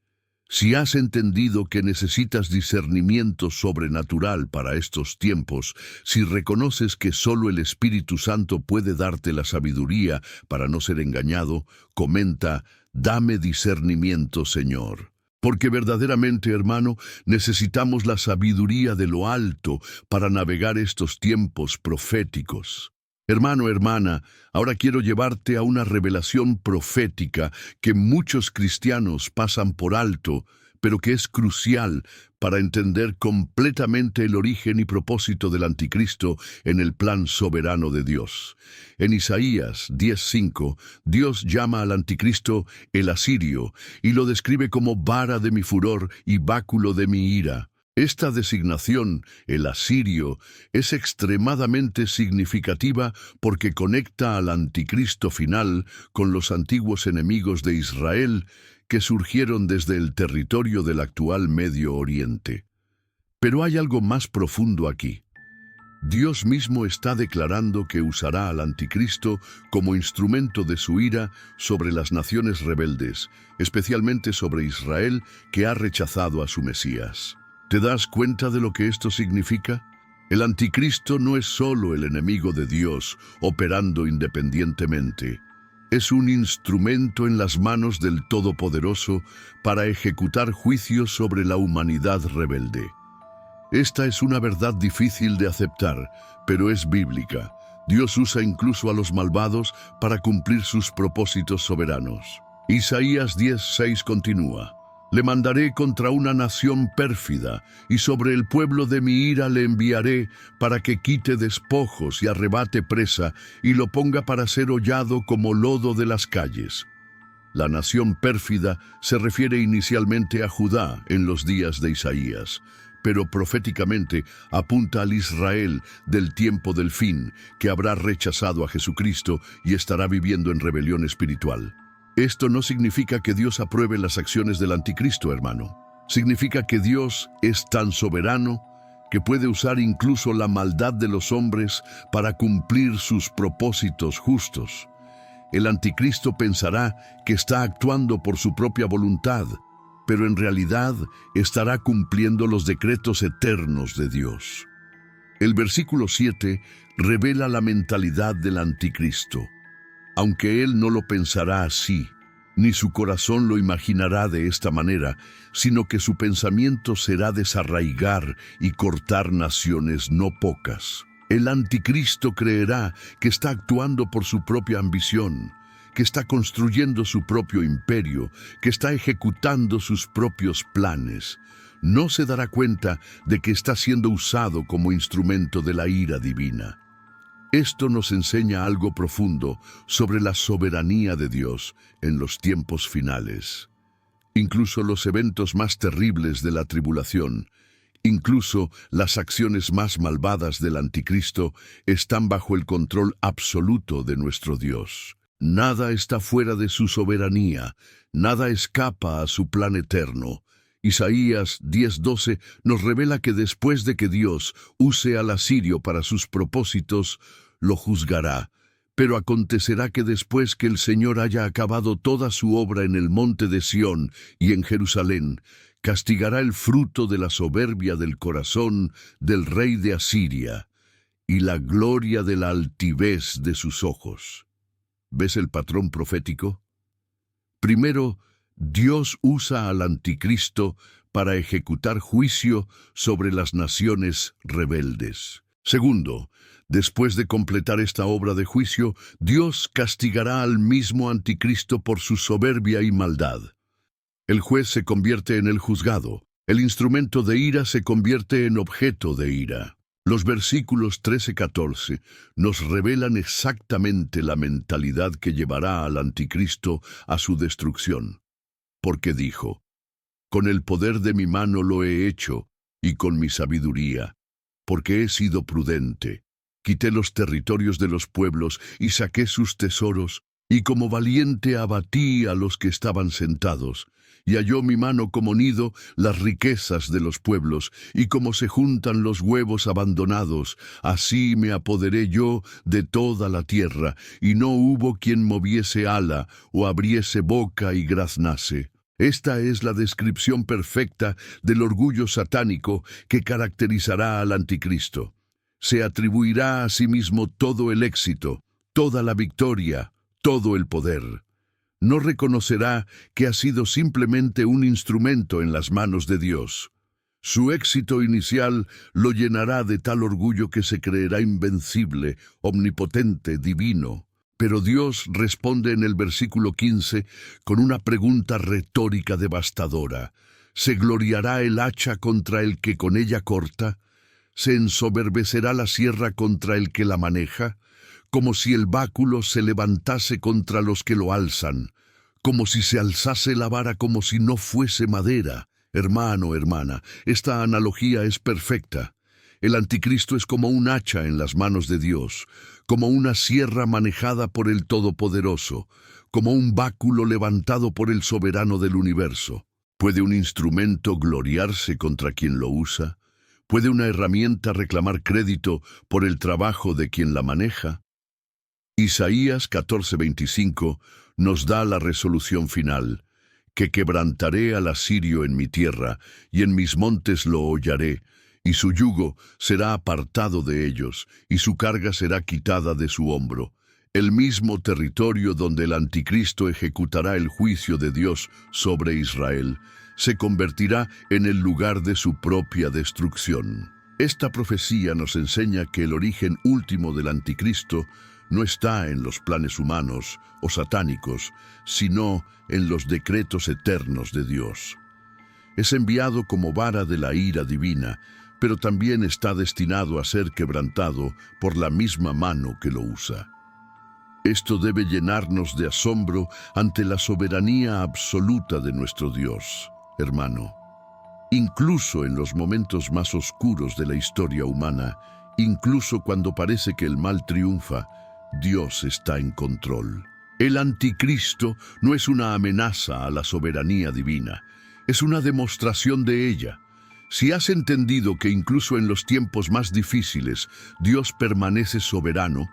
Si has entendido que necesitas discernimiento sobrenatural para estos tiempos, si reconoces que solo el Espíritu Santo puede darte la sabiduría para no ser engañado, comenta: «Dame discernimiento, Señor». Porque verdaderamente, hermano, necesitamos la sabiduría de lo alto para navegar estos tiempos proféticos. Hermano, hermana, ahora quiero llevarte a una revelación profética que muchos cristianos pasan por alto, pero que es crucial para entender completamente el origen y propósito del anticristo en el plan soberano de Dios. En Isaías 10:5, Dios llama al anticristo el asirio y lo describe como vara de mi furor y báculo de mi ira. Esta designación, el asirio, es extremadamente significativa porque conecta al anticristo final con los antiguos enemigos de Israel que surgieron desde el territorio del actual Medio Oriente. Pero hay algo más profundo aquí. Dios mismo está declarando que usará al anticristo como instrumento de su ira sobre las naciones rebeldes, especialmente sobre Israel, que ha rechazado a su Mesías. ¿Te das cuenta de lo que esto significa? El anticristo no es solo el enemigo de Dios operando independientemente. Es un instrumento en las manos del Todopoderoso para ejecutar juicios sobre la humanidad rebelde. Esta es una verdad difícil de aceptar, pero es bíblica. Dios usa incluso a los malvados para cumplir sus propósitos soberanos. Isaías 10:6 continúa: «Le mandaré contra una nación pérfida, y sobre el pueblo de mi ira le enviaré para que quite despojos y arrebate presa, y lo ponga para ser hollado como lodo de las calles». La nación pérfida se refiere inicialmente a Judá en los días de Isaías, pero proféticamente apunta al Israel del tiempo del fin, que habrá rechazado a Jesucristo y estará viviendo en rebelión espiritual. Esto no significa que Dios apruebe las acciones del anticristo, hermano. Significa que Dios es tan soberano que puede usar incluso la maldad de los hombres para cumplir sus propósitos justos. El anticristo pensará que está actuando por su propia voluntad, pero en realidad estará cumpliendo los decretos eternos de Dios. El versículo 7 revela la mentalidad del anticristo. Aunque él no lo pensará así, ni su corazón lo imaginará de esta manera, sino que su pensamiento será desarraigar y cortar naciones no pocas. El anticristo creerá que está actuando por su propia ambición, que está construyendo su propio imperio, que está ejecutando sus propios planes. No se dará cuenta de que está siendo usado como instrumento de la ira divina. Esto nos enseña algo profundo sobre la soberanía de Dios en los tiempos finales. Incluso los eventos más terribles de la tribulación, incluso las acciones más malvadas del anticristo, están bajo el control absoluto de nuestro Dios. Nada está fuera de su soberanía, nada escapa a su plan eterno. Isaías 10:12 nos revela que después de que Dios use al asirio para sus propósitos, lo juzgará. Pero acontecerá que después que el Señor haya acabado toda su obra en el monte de Sión y en Jerusalén, castigará el fruto de la soberbia del corazón del rey de Asiria y la gloria de la altivez de sus ojos. ¿Ves el patrón profético? Primero, Dios usa al anticristo para ejecutar juicio sobre las naciones rebeldes. Segundo, después de completar esta obra de juicio, Dios castigará al mismo anticristo por su soberbia y maldad. El juez se convierte en el juzgado. El instrumento de ira se convierte en objeto de ira. Los versículos 13-14 nos revelan exactamente la mentalidad que llevará al anticristo a su destrucción. Porque dijo: con el poder de mi mano lo he hecho, y con mi sabiduría, porque he sido prudente. Quité los territorios de los pueblos y saqué sus tesoros, y como valiente abatí a los que estaban sentados, y halló mi mano como nido las riquezas de los pueblos, y como se juntan los huevos abandonados, así me apoderé yo de toda la tierra, y no hubo quien moviese ala o abriese boca y graznase. Esta es la descripción perfecta del orgullo satánico que caracterizará al anticristo. Se atribuirá a sí mismo todo el éxito, toda la victoria, todo el poder. No reconocerá que ha sido simplemente un instrumento en las manos de Dios. Su éxito inicial lo llenará de tal orgullo que se creerá invencible, omnipotente, divino. Pero Dios responde en el versículo 15 con una pregunta retórica devastadora. ¿Se gloriará el hacha contra el que con ella corta? ¿Se ensoberbecerá la sierra contra el que la maneja? Como si el báculo se levantase contra los que lo alzan, como si se alzase la vara como si no fuese madera. Hermano, hermana, esta analogía es perfecta. El anticristo es como un hacha en las manos de Dios, como una sierra manejada por el Todopoderoso, como un báculo levantado por el soberano del universo. ¿Puede un instrumento gloriarse contra quien lo usa? ¿Puede una herramienta reclamar crédito por el trabajo de quien la maneja? Isaías 14:25 nos da la resolución final, que quebrantaré al asirio en mi tierra, y en mis montes lo hollaré, y su yugo será apartado de ellos, y su carga será quitada de su hombro. El mismo territorio donde el anticristo ejecutará el juicio de Dios sobre Israel, se convertirá en el lugar de su propia destrucción. Esta profecía nos enseña que el origen último del anticristo no está en los planes humanos o satánicos, sino en los decretos eternos de Dios. Es enviado como vara de la ira divina, pero también está destinado a ser quebrantado por la misma mano que lo usa. Esto debe llenarnos de asombro ante la soberanía absoluta de nuestro Dios, hermano. Incluso en los momentos más oscuros de la historia humana, incluso cuando parece que el mal triunfa, Dios está en control. El anticristo no es una amenaza a la soberanía divina, es una demostración de ella. Si has entendido que incluso en los tiempos más difíciles Dios permanece soberano,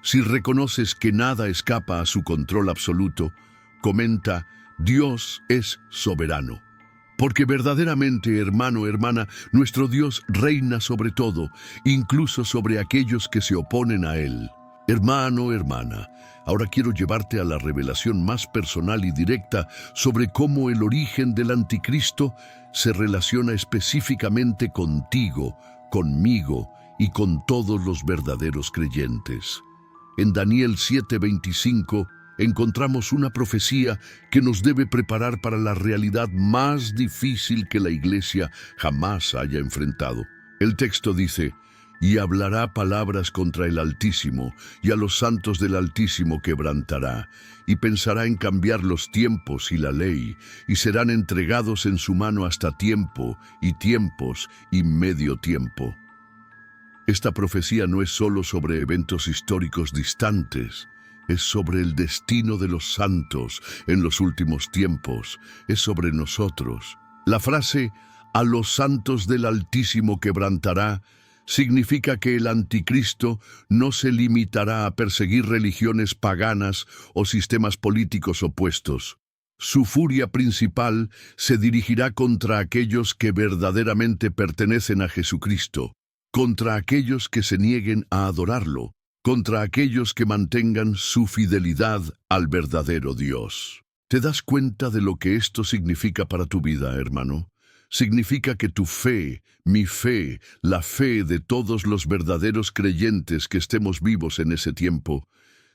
si reconoces que nada escapa a su control absoluto, comenta: Dios es soberano. Porque verdaderamente, hermano, hermana, nuestro Dios reina sobre todo, incluso sobre aquellos que se oponen a Él. Hermano, hermana, ahora quiero llevarte a la revelación más personal y directa sobre cómo el origen del anticristo se relaciona específicamente contigo, conmigo y con todos los verdaderos creyentes. En Daniel 7:25 encontramos una profecía que nos debe preparar para la realidad más difícil que la Iglesia jamás haya enfrentado. El texto dice: y hablará palabras contra el Altísimo, y a los santos del Altísimo quebrantará, y pensará en cambiar los tiempos y la ley, y serán entregados en su mano hasta tiempo, y tiempos, y medio tiempo. Esta profecía no es solo sobre eventos históricos distantes, es sobre el destino de los santos en los últimos tiempos, es sobre nosotros. La frase «a los santos del Altísimo quebrantará» significa que el anticristo no se limitará a perseguir religiones paganas o sistemas políticos opuestos. Su furia principal se dirigirá contra aquellos que verdaderamente pertenecen a Jesucristo, contra aquellos que se nieguen a adorarlo, contra aquellos que mantengan su fidelidad al verdadero Dios. ¿Te das cuenta de lo que esto significa para tu vida, hermano? Significa que tu fe, mi fe, la fe de todos los verdaderos creyentes que estemos vivos en ese tiempo,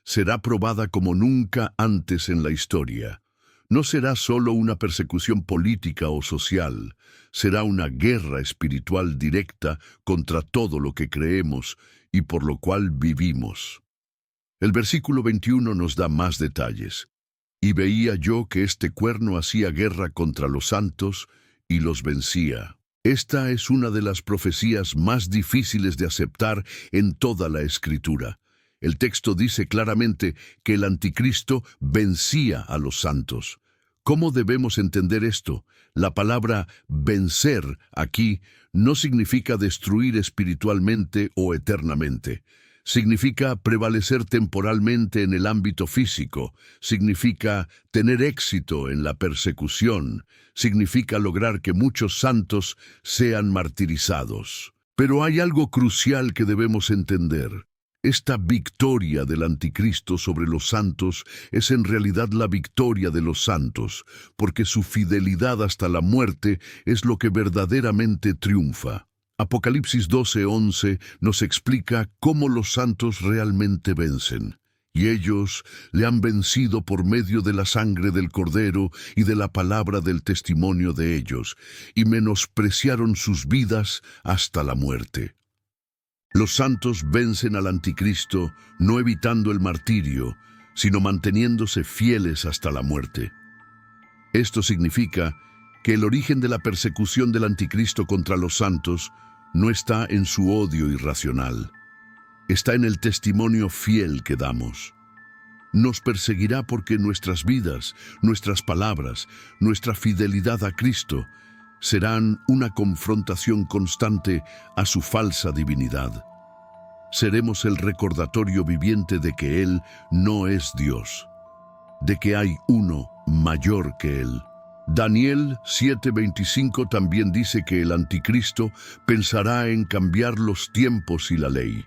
será probada como nunca antes en la historia. No será solo una persecución política o social, será una guerra espiritual directa contra todo lo que creemos y por lo cual vivimos. El versículo 21 nos da más detalles. Y veía yo que este cuerno hacía guerra contra los santos y los vencía. Esta es una de las profecías más difíciles de aceptar en toda la Escritura. El texto dice claramente que el anticristo vencía a los santos. ¿Cómo debemos entender esto? La palabra vencer aquí no significa destruir espiritualmente o eternamente. Significa prevalecer temporalmente en el ámbito físico, significa tener éxito en la persecución, significa lograr que muchos santos sean martirizados. Pero hay algo crucial que debemos entender. Esta victoria del anticristo sobre los santos es en realidad la victoria de los santos, porque su fidelidad hasta la muerte es lo que verdaderamente triunfa. Apocalipsis 12:11 nos explica cómo los santos realmente vencen. Y ellos le han vencido por medio de la sangre del Cordero y de la palabra del testimonio de ellos, y menospreciaron sus vidas hasta la muerte. Los santos vencen al anticristo no evitando el martirio, sino manteniéndose fieles hasta la muerte. Esto significa que el origen de la persecución del anticristo contra los santos no está en su odio irracional, está en el testimonio fiel que damos. Nos perseguirá porque nuestras vidas, nuestras palabras, nuestra fidelidad a Cristo serán una confrontación constante a su falsa divinidad. Seremos el recordatorio viviente de que Él no es Dios, de que hay uno mayor que Él. Daniel 7:25 también dice que el anticristo pensará en cambiar los tiempos y la ley.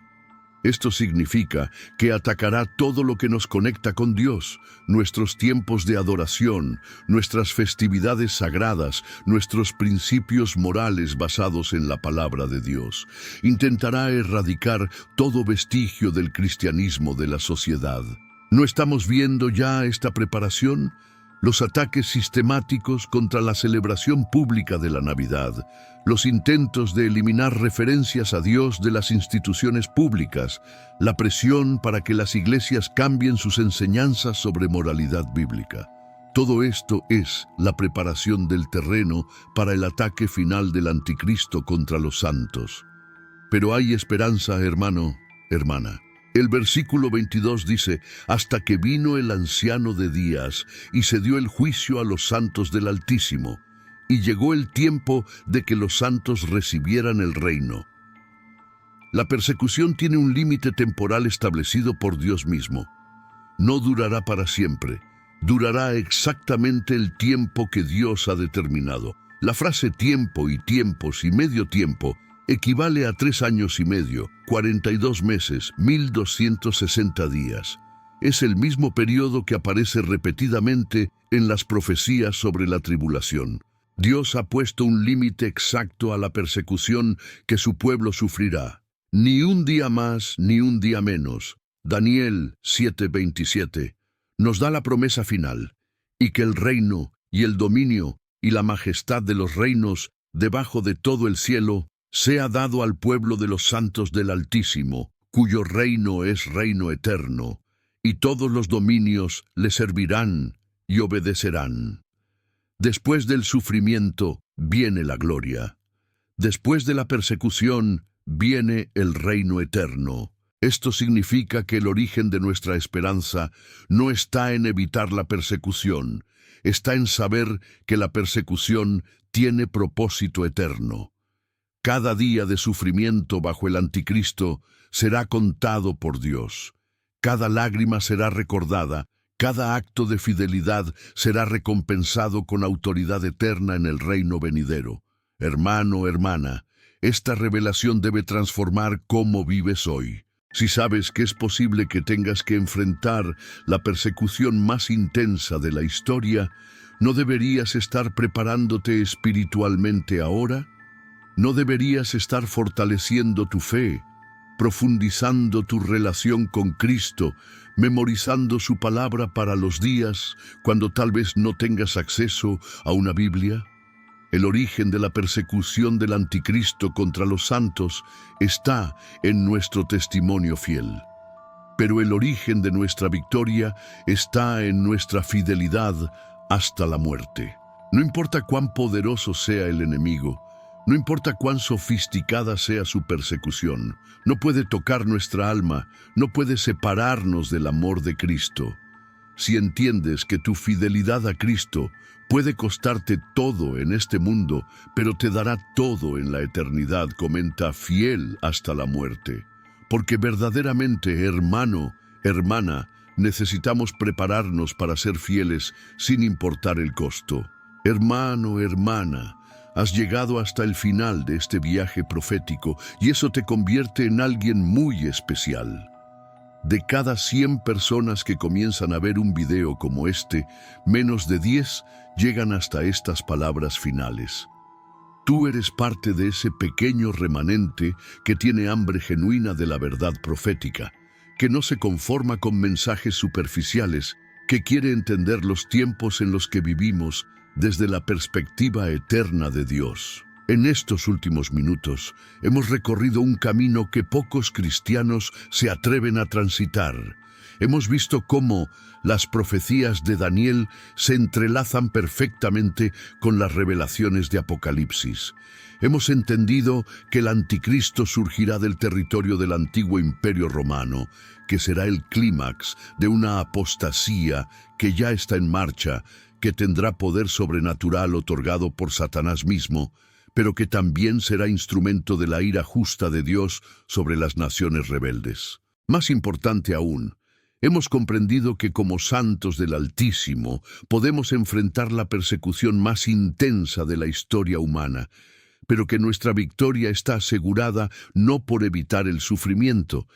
Esto significa que atacará todo lo que nos conecta con Dios, nuestros tiempos de adoración, nuestras festividades sagradas, nuestros principios morales basados en la palabra de Dios. Intentará erradicar todo vestigio del cristianismo de la sociedad. ¿No estamos viendo ya esta preparación? Los ataques sistemáticos contra la celebración pública de la Navidad, los intentos de eliminar referencias a Dios de las instituciones públicas, la presión para que las iglesias cambien sus enseñanzas sobre moralidad bíblica. Todo esto es la preparación del terreno para el ataque final del anticristo contra los santos. Pero hay esperanza, hermano, hermana. El versículo 22 dice, hasta que vino el anciano de días y se dio el juicio a los santos del Altísimo, y llegó el tiempo de que los santos recibieran el reino. La persecución tiene un límite temporal establecido por Dios mismo. No durará para siempre, durará exactamente el tiempo que Dios ha determinado. La frase tiempo y tiempos y medio tiempo equivale a 3 años y medio, 42 meses, 1260 días. Es el mismo periodo que aparece repetidamente en las profecías sobre la tribulación. Dios ha puesto un límite exacto a la persecución que su pueblo sufrirá. Ni un día más, ni un día menos. Daniel 7:27 nos da la promesa final, y que el reino y el dominio y la majestad de los reinos debajo de todo el cielo sea dado al pueblo de los santos del Altísimo, cuyo reino es reino eterno, y todos los dominios le servirán y obedecerán. Después del sufrimiento viene la gloria. Después de la persecución viene el reino eterno. Esto significa que el origen de nuestra esperanza no está en evitar la persecución, está en saber que la persecución tiene propósito eterno. Cada día de sufrimiento bajo el anticristo será contado por Dios. Cada lágrima será recordada, cada acto de fidelidad será recompensado con autoridad eterna en el reino venidero. Hermano, hermana, esta revelación debe transformar cómo vives hoy. Si sabes que es posible que tengas que enfrentar la persecución más intensa de la historia, ¿no deberías estar preparándote espiritualmente ahora? ¿No deberías estar fortaleciendo tu fe, profundizando tu relación con Cristo, memorizando su palabra para los días cuando tal vez no tengas acceso a una Biblia? El origen de la persecución del anticristo contra los santos está en nuestro testimonio fiel. Pero el origen de nuestra victoria está en nuestra fidelidad hasta la muerte. No importa cuán poderoso sea el enemigo, no importa cuán sofisticada sea su persecución, no puede tocar nuestra alma, no puede separarnos del amor de Cristo. Si entiendes que tu fidelidad a Cristo puede costarte todo en este mundo, pero te dará todo en la eternidad, comenta, fiel hasta la muerte. Porque verdaderamente, hermano, hermana, necesitamos prepararnos para ser fieles sin importar el costo. Hermano, hermana, has llegado hasta el final de este viaje profético y eso te convierte en alguien muy especial. De cada 100 personas que comienzan a ver un video como este, menos de 10 llegan hasta estas palabras finales. Tú eres parte de ese pequeño remanente que tiene hambre genuina de la verdad profética, que no se conforma con mensajes superficiales, que quiere entender los tiempos en los que vivimos desde la perspectiva eterna de Dios. En estos últimos minutos hemos recorrido un camino que pocos cristianos se atreven a transitar. Hemos visto cómo las profecías de Daniel se entrelazan perfectamente con las revelaciones de Apocalipsis. Hemos entendido que el anticristo surgirá del territorio del antiguo imperio romano, que será el clímax de una apostasía que ya está en marcha, que tendrá poder sobrenatural otorgado por Satanás mismo, pero que también será instrumento de la ira justa de Dios sobre las naciones rebeldes. Más importante aún, hemos comprendido que como santos del Altísimo podemos enfrentar la persecución más intensa de la historia humana, pero que nuestra victoria está asegurada no por evitar el sufrimiento,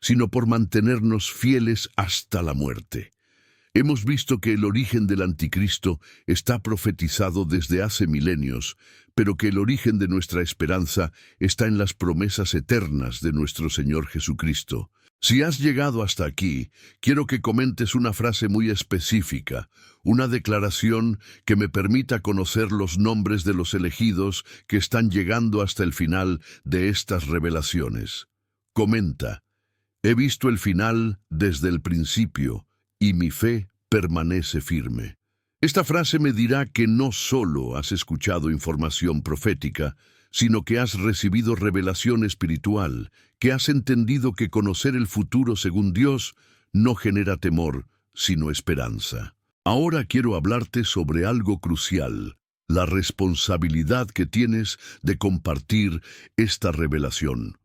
sino por mantenernos fieles hasta la muerte. Hemos visto que el origen del anticristo está profetizado desde hace milenios, pero que el origen de nuestra esperanza está en las promesas eternas de nuestro Señor Jesucristo. Si has llegado hasta aquí, quiero que comentes una frase muy específica, una declaración que me permita conocer los nombres de los elegidos que están llegando hasta el final de estas revelaciones. Comenta: he visto el final desde el principio, y mi fe permanece firme. Esta frase me dirá que no solo has escuchado información profética, sino que has recibido revelación espiritual, que has entendido que conocer el futuro según Dios no genera temor, sino esperanza. Ahora quiero hablarte sobre algo crucial, la responsabilidad que tienes de compartir esta revelación.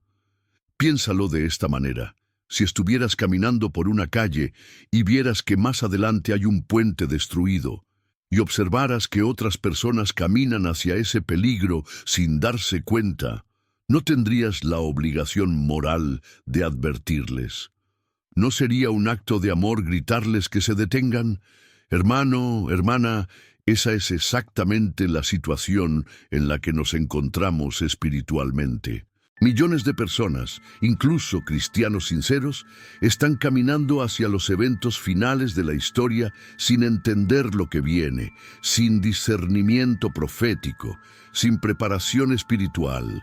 Piénsalo de esta manera. Si estuvieras caminando por una calle y vieras que más adelante hay un puente destruido, y observaras que otras personas caminan hacia ese peligro sin darse cuenta, ¿no tendrías la obligación moral de advertirles? ¿No sería un acto de amor gritarles que se detengan? Hermano, hermana, esa es exactamente la situación en la que nos encontramos espiritualmente. Millones de personas, incluso cristianos sinceros, están caminando hacia los eventos finales de la historia sin entender lo que viene, sin discernimiento profético, sin preparación espiritual.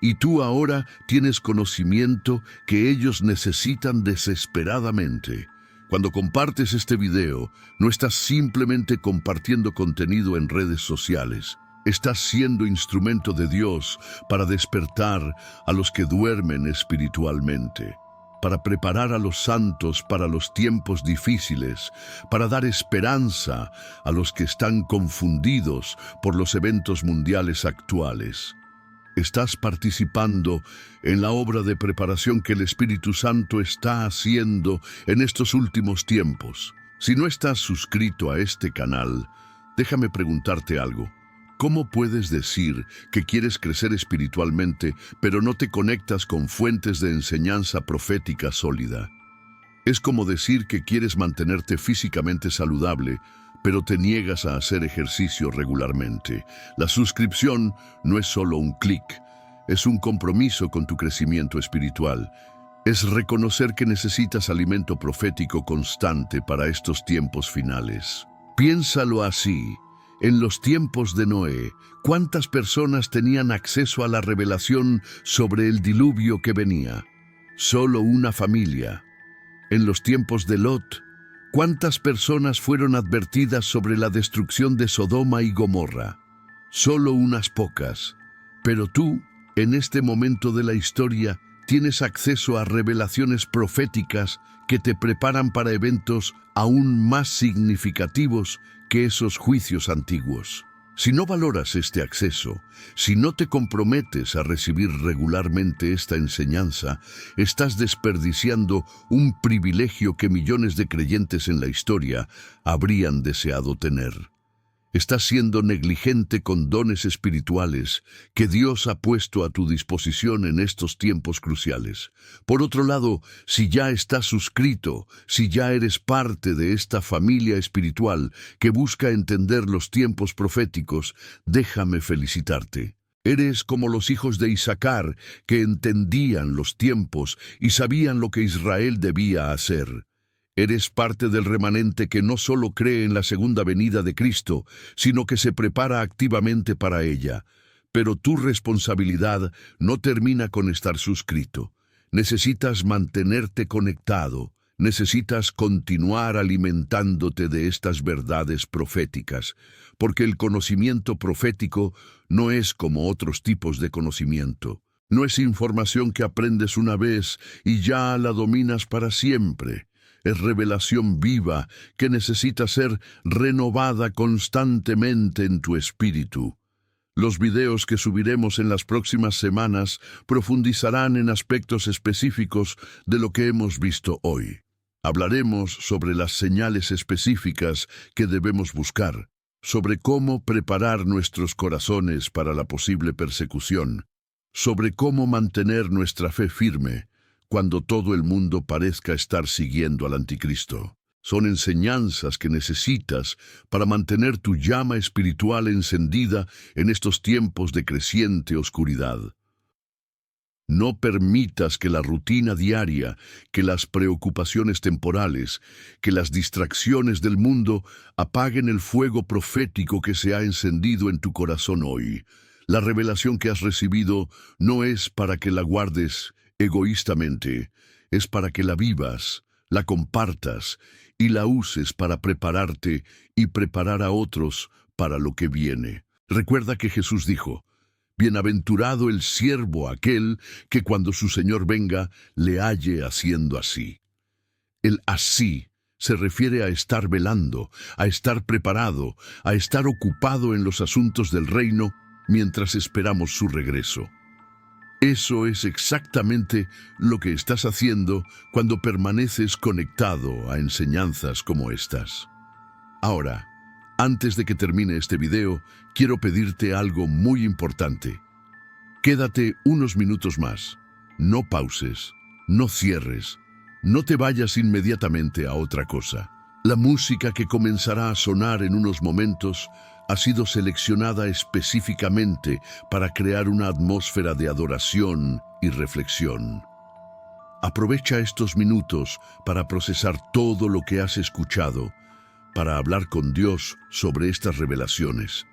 Y tú ahora tienes conocimiento que ellos necesitan desesperadamente. Cuando compartes este video, no estás simplemente compartiendo contenido en redes sociales. Estás siendo instrumento de Dios para despertar a los que duermen espiritualmente, para preparar a los santos para los tiempos difíciles, para dar esperanza a los que están confundidos por los eventos mundiales actuales. Estás participando en la obra de preparación que el Espíritu Santo está haciendo en estos últimos tiempos. Si no estás suscrito a este canal, déjame preguntarte algo. ¿Cómo puedes decir que quieres crecer espiritualmente, pero no te conectas con fuentes de enseñanza profética sólida? Es como decir que quieres mantenerte físicamente saludable, pero te niegas a hacer ejercicio regularmente. La suscripción no es solo un clic, es un compromiso con tu crecimiento espiritual. Es reconocer que necesitas alimento profético constante para estos tiempos finales. Piénsalo así. En los tiempos de Noé, ¿cuántas personas tenían acceso a la revelación sobre el diluvio que venía? Solo una familia. En los tiempos de Lot, ¿cuántas personas fueron advertidas sobre la destrucción de Sodoma y Gomorra? Solo unas pocas. Pero tú, en este momento de la historia, tienes acceso a revelaciones proféticas que te preparan para eventos aún más significativos que esos juicios antiguos. Si no valoras este acceso, si no te comprometes a recibir regularmente esta enseñanza, estás desperdiciando un privilegio que millones de creyentes en la historia habrían deseado tener. Estás siendo negligente con dones espirituales que Dios ha puesto a tu disposición en estos tiempos cruciales. Por otro lado, si ya estás suscrito, si ya eres parte de esta familia espiritual que busca entender los tiempos proféticos, déjame felicitarte. Eres como los hijos de Isaacar que entendían los tiempos y sabían lo que Israel debía hacer. Eres parte del remanente que no solo cree en la segunda venida de Cristo, sino que se prepara activamente para ella. Pero tu responsabilidad no termina con estar suscrito. Necesitas mantenerte conectado. Necesitas continuar alimentándote de estas verdades proféticas, porque el conocimiento profético no es como otros tipos de conocimiento. No es información que aprendes una vez y ya la dominas para siempre. Es revelación viva que necesita ser renovada constantemente en tu espíritu. Los videos que subiremos en las próximas semanas profundizarán en aspectos específicos de lo que hemos visto hoy. Hablaremos sobre las señales específicas que debemos buscar, sobre cómo preparar nuestros corazones para la posible persecución, sobre cómo mantener nuestra fe firme cuando todo el mundo parezca estar siguiendo al anticristo. Son enseñanzas que necesitas para mantener tu llama espiritual encendida en estos tiempos de creciente oscuridad. No permitas que la rutina diaria, que las preocupaciones temporales, que las distracciones del mundo apaguen el fuego profético que se ha encendido en tu corazón hoy. La revelación que has recibido no es para que la guardes egoístamente, es para que la vivas, la compartas y la uses para prepararte y preparar a otros para lo que viene. Recuerda que Jesús dijo: bienaventurado el siervo aquel que cuando su Señor venga le halle haciendo así. El así se refiere a estar velando, a estar preparado, a estar ocupado en los asuntos del reino mientras esperamos su regreso. Eso es exactamente lo que estás haciendo cuando permaneces conectado a enseñanzas como estas. Ahora, antes de que termine este video, quiero pedirte algo muy importante. Quédate unos minutos más. No pauses, no cierres, no te vayas inmediatamente a otra cosa. La música que comenzará a sonar en unos momentos ha sido seleccionada específicamente para crear una atmósfera de adoración y reflexión. Aprovecha estos minutos para procesar todo lo que has escuchado, para hablar con Dios sobre estas revelaciones,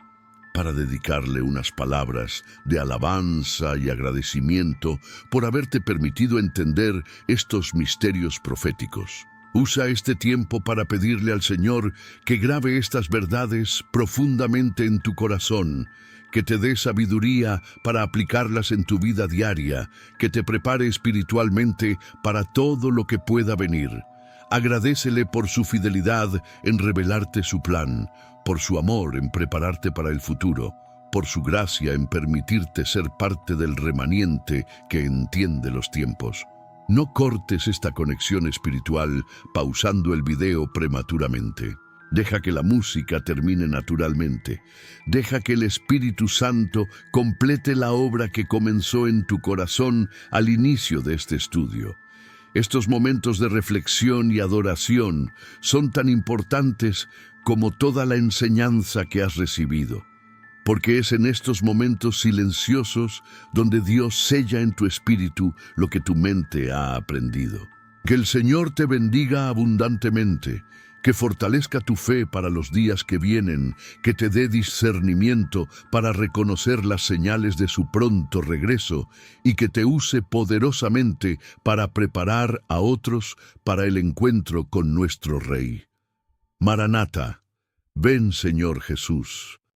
para dedicarle unas palabras de alabanza y agradecimiento por haberte permitido entender estos misterios proféticos. Usa este tiempo para pedirle al Señor que grabe estas verdades profundamente en tu corazón, que te dé sabiduría para aplicarlas en tu vida diaria, que te prepare espiritualmente para todo lo que pueda venir. Agradécele por su fidelidad en revelarte su plan, por su amor en prepararte para el futuro, por su gracia en permitirte ser parte del remanente que entiende los tiempos. No cortes esta conexión espiritual pausando el video prematuramente. Deja que la música termine naturalmente. Deja que el Espíritu Santo complete la obra que comenzó en tu corazón al inicio de este estudio. Estos momentos de reflexión y adoración son tan importantes como toda la enseñanza que has recibido, porque es en estos momentos silenciosos donde Dios sella en tu espíritu lo que tu mente ha aprendido. Que el Señor te bendiga abundantemente, que fortalezca tu fe para los días que vienen, que te dé discernimiento para reconocer las señales de su pronto regreso y que te use poderosamente para preparar a otros para el encuentro con nuestro Rey. Maranata, ven Señor Jesús.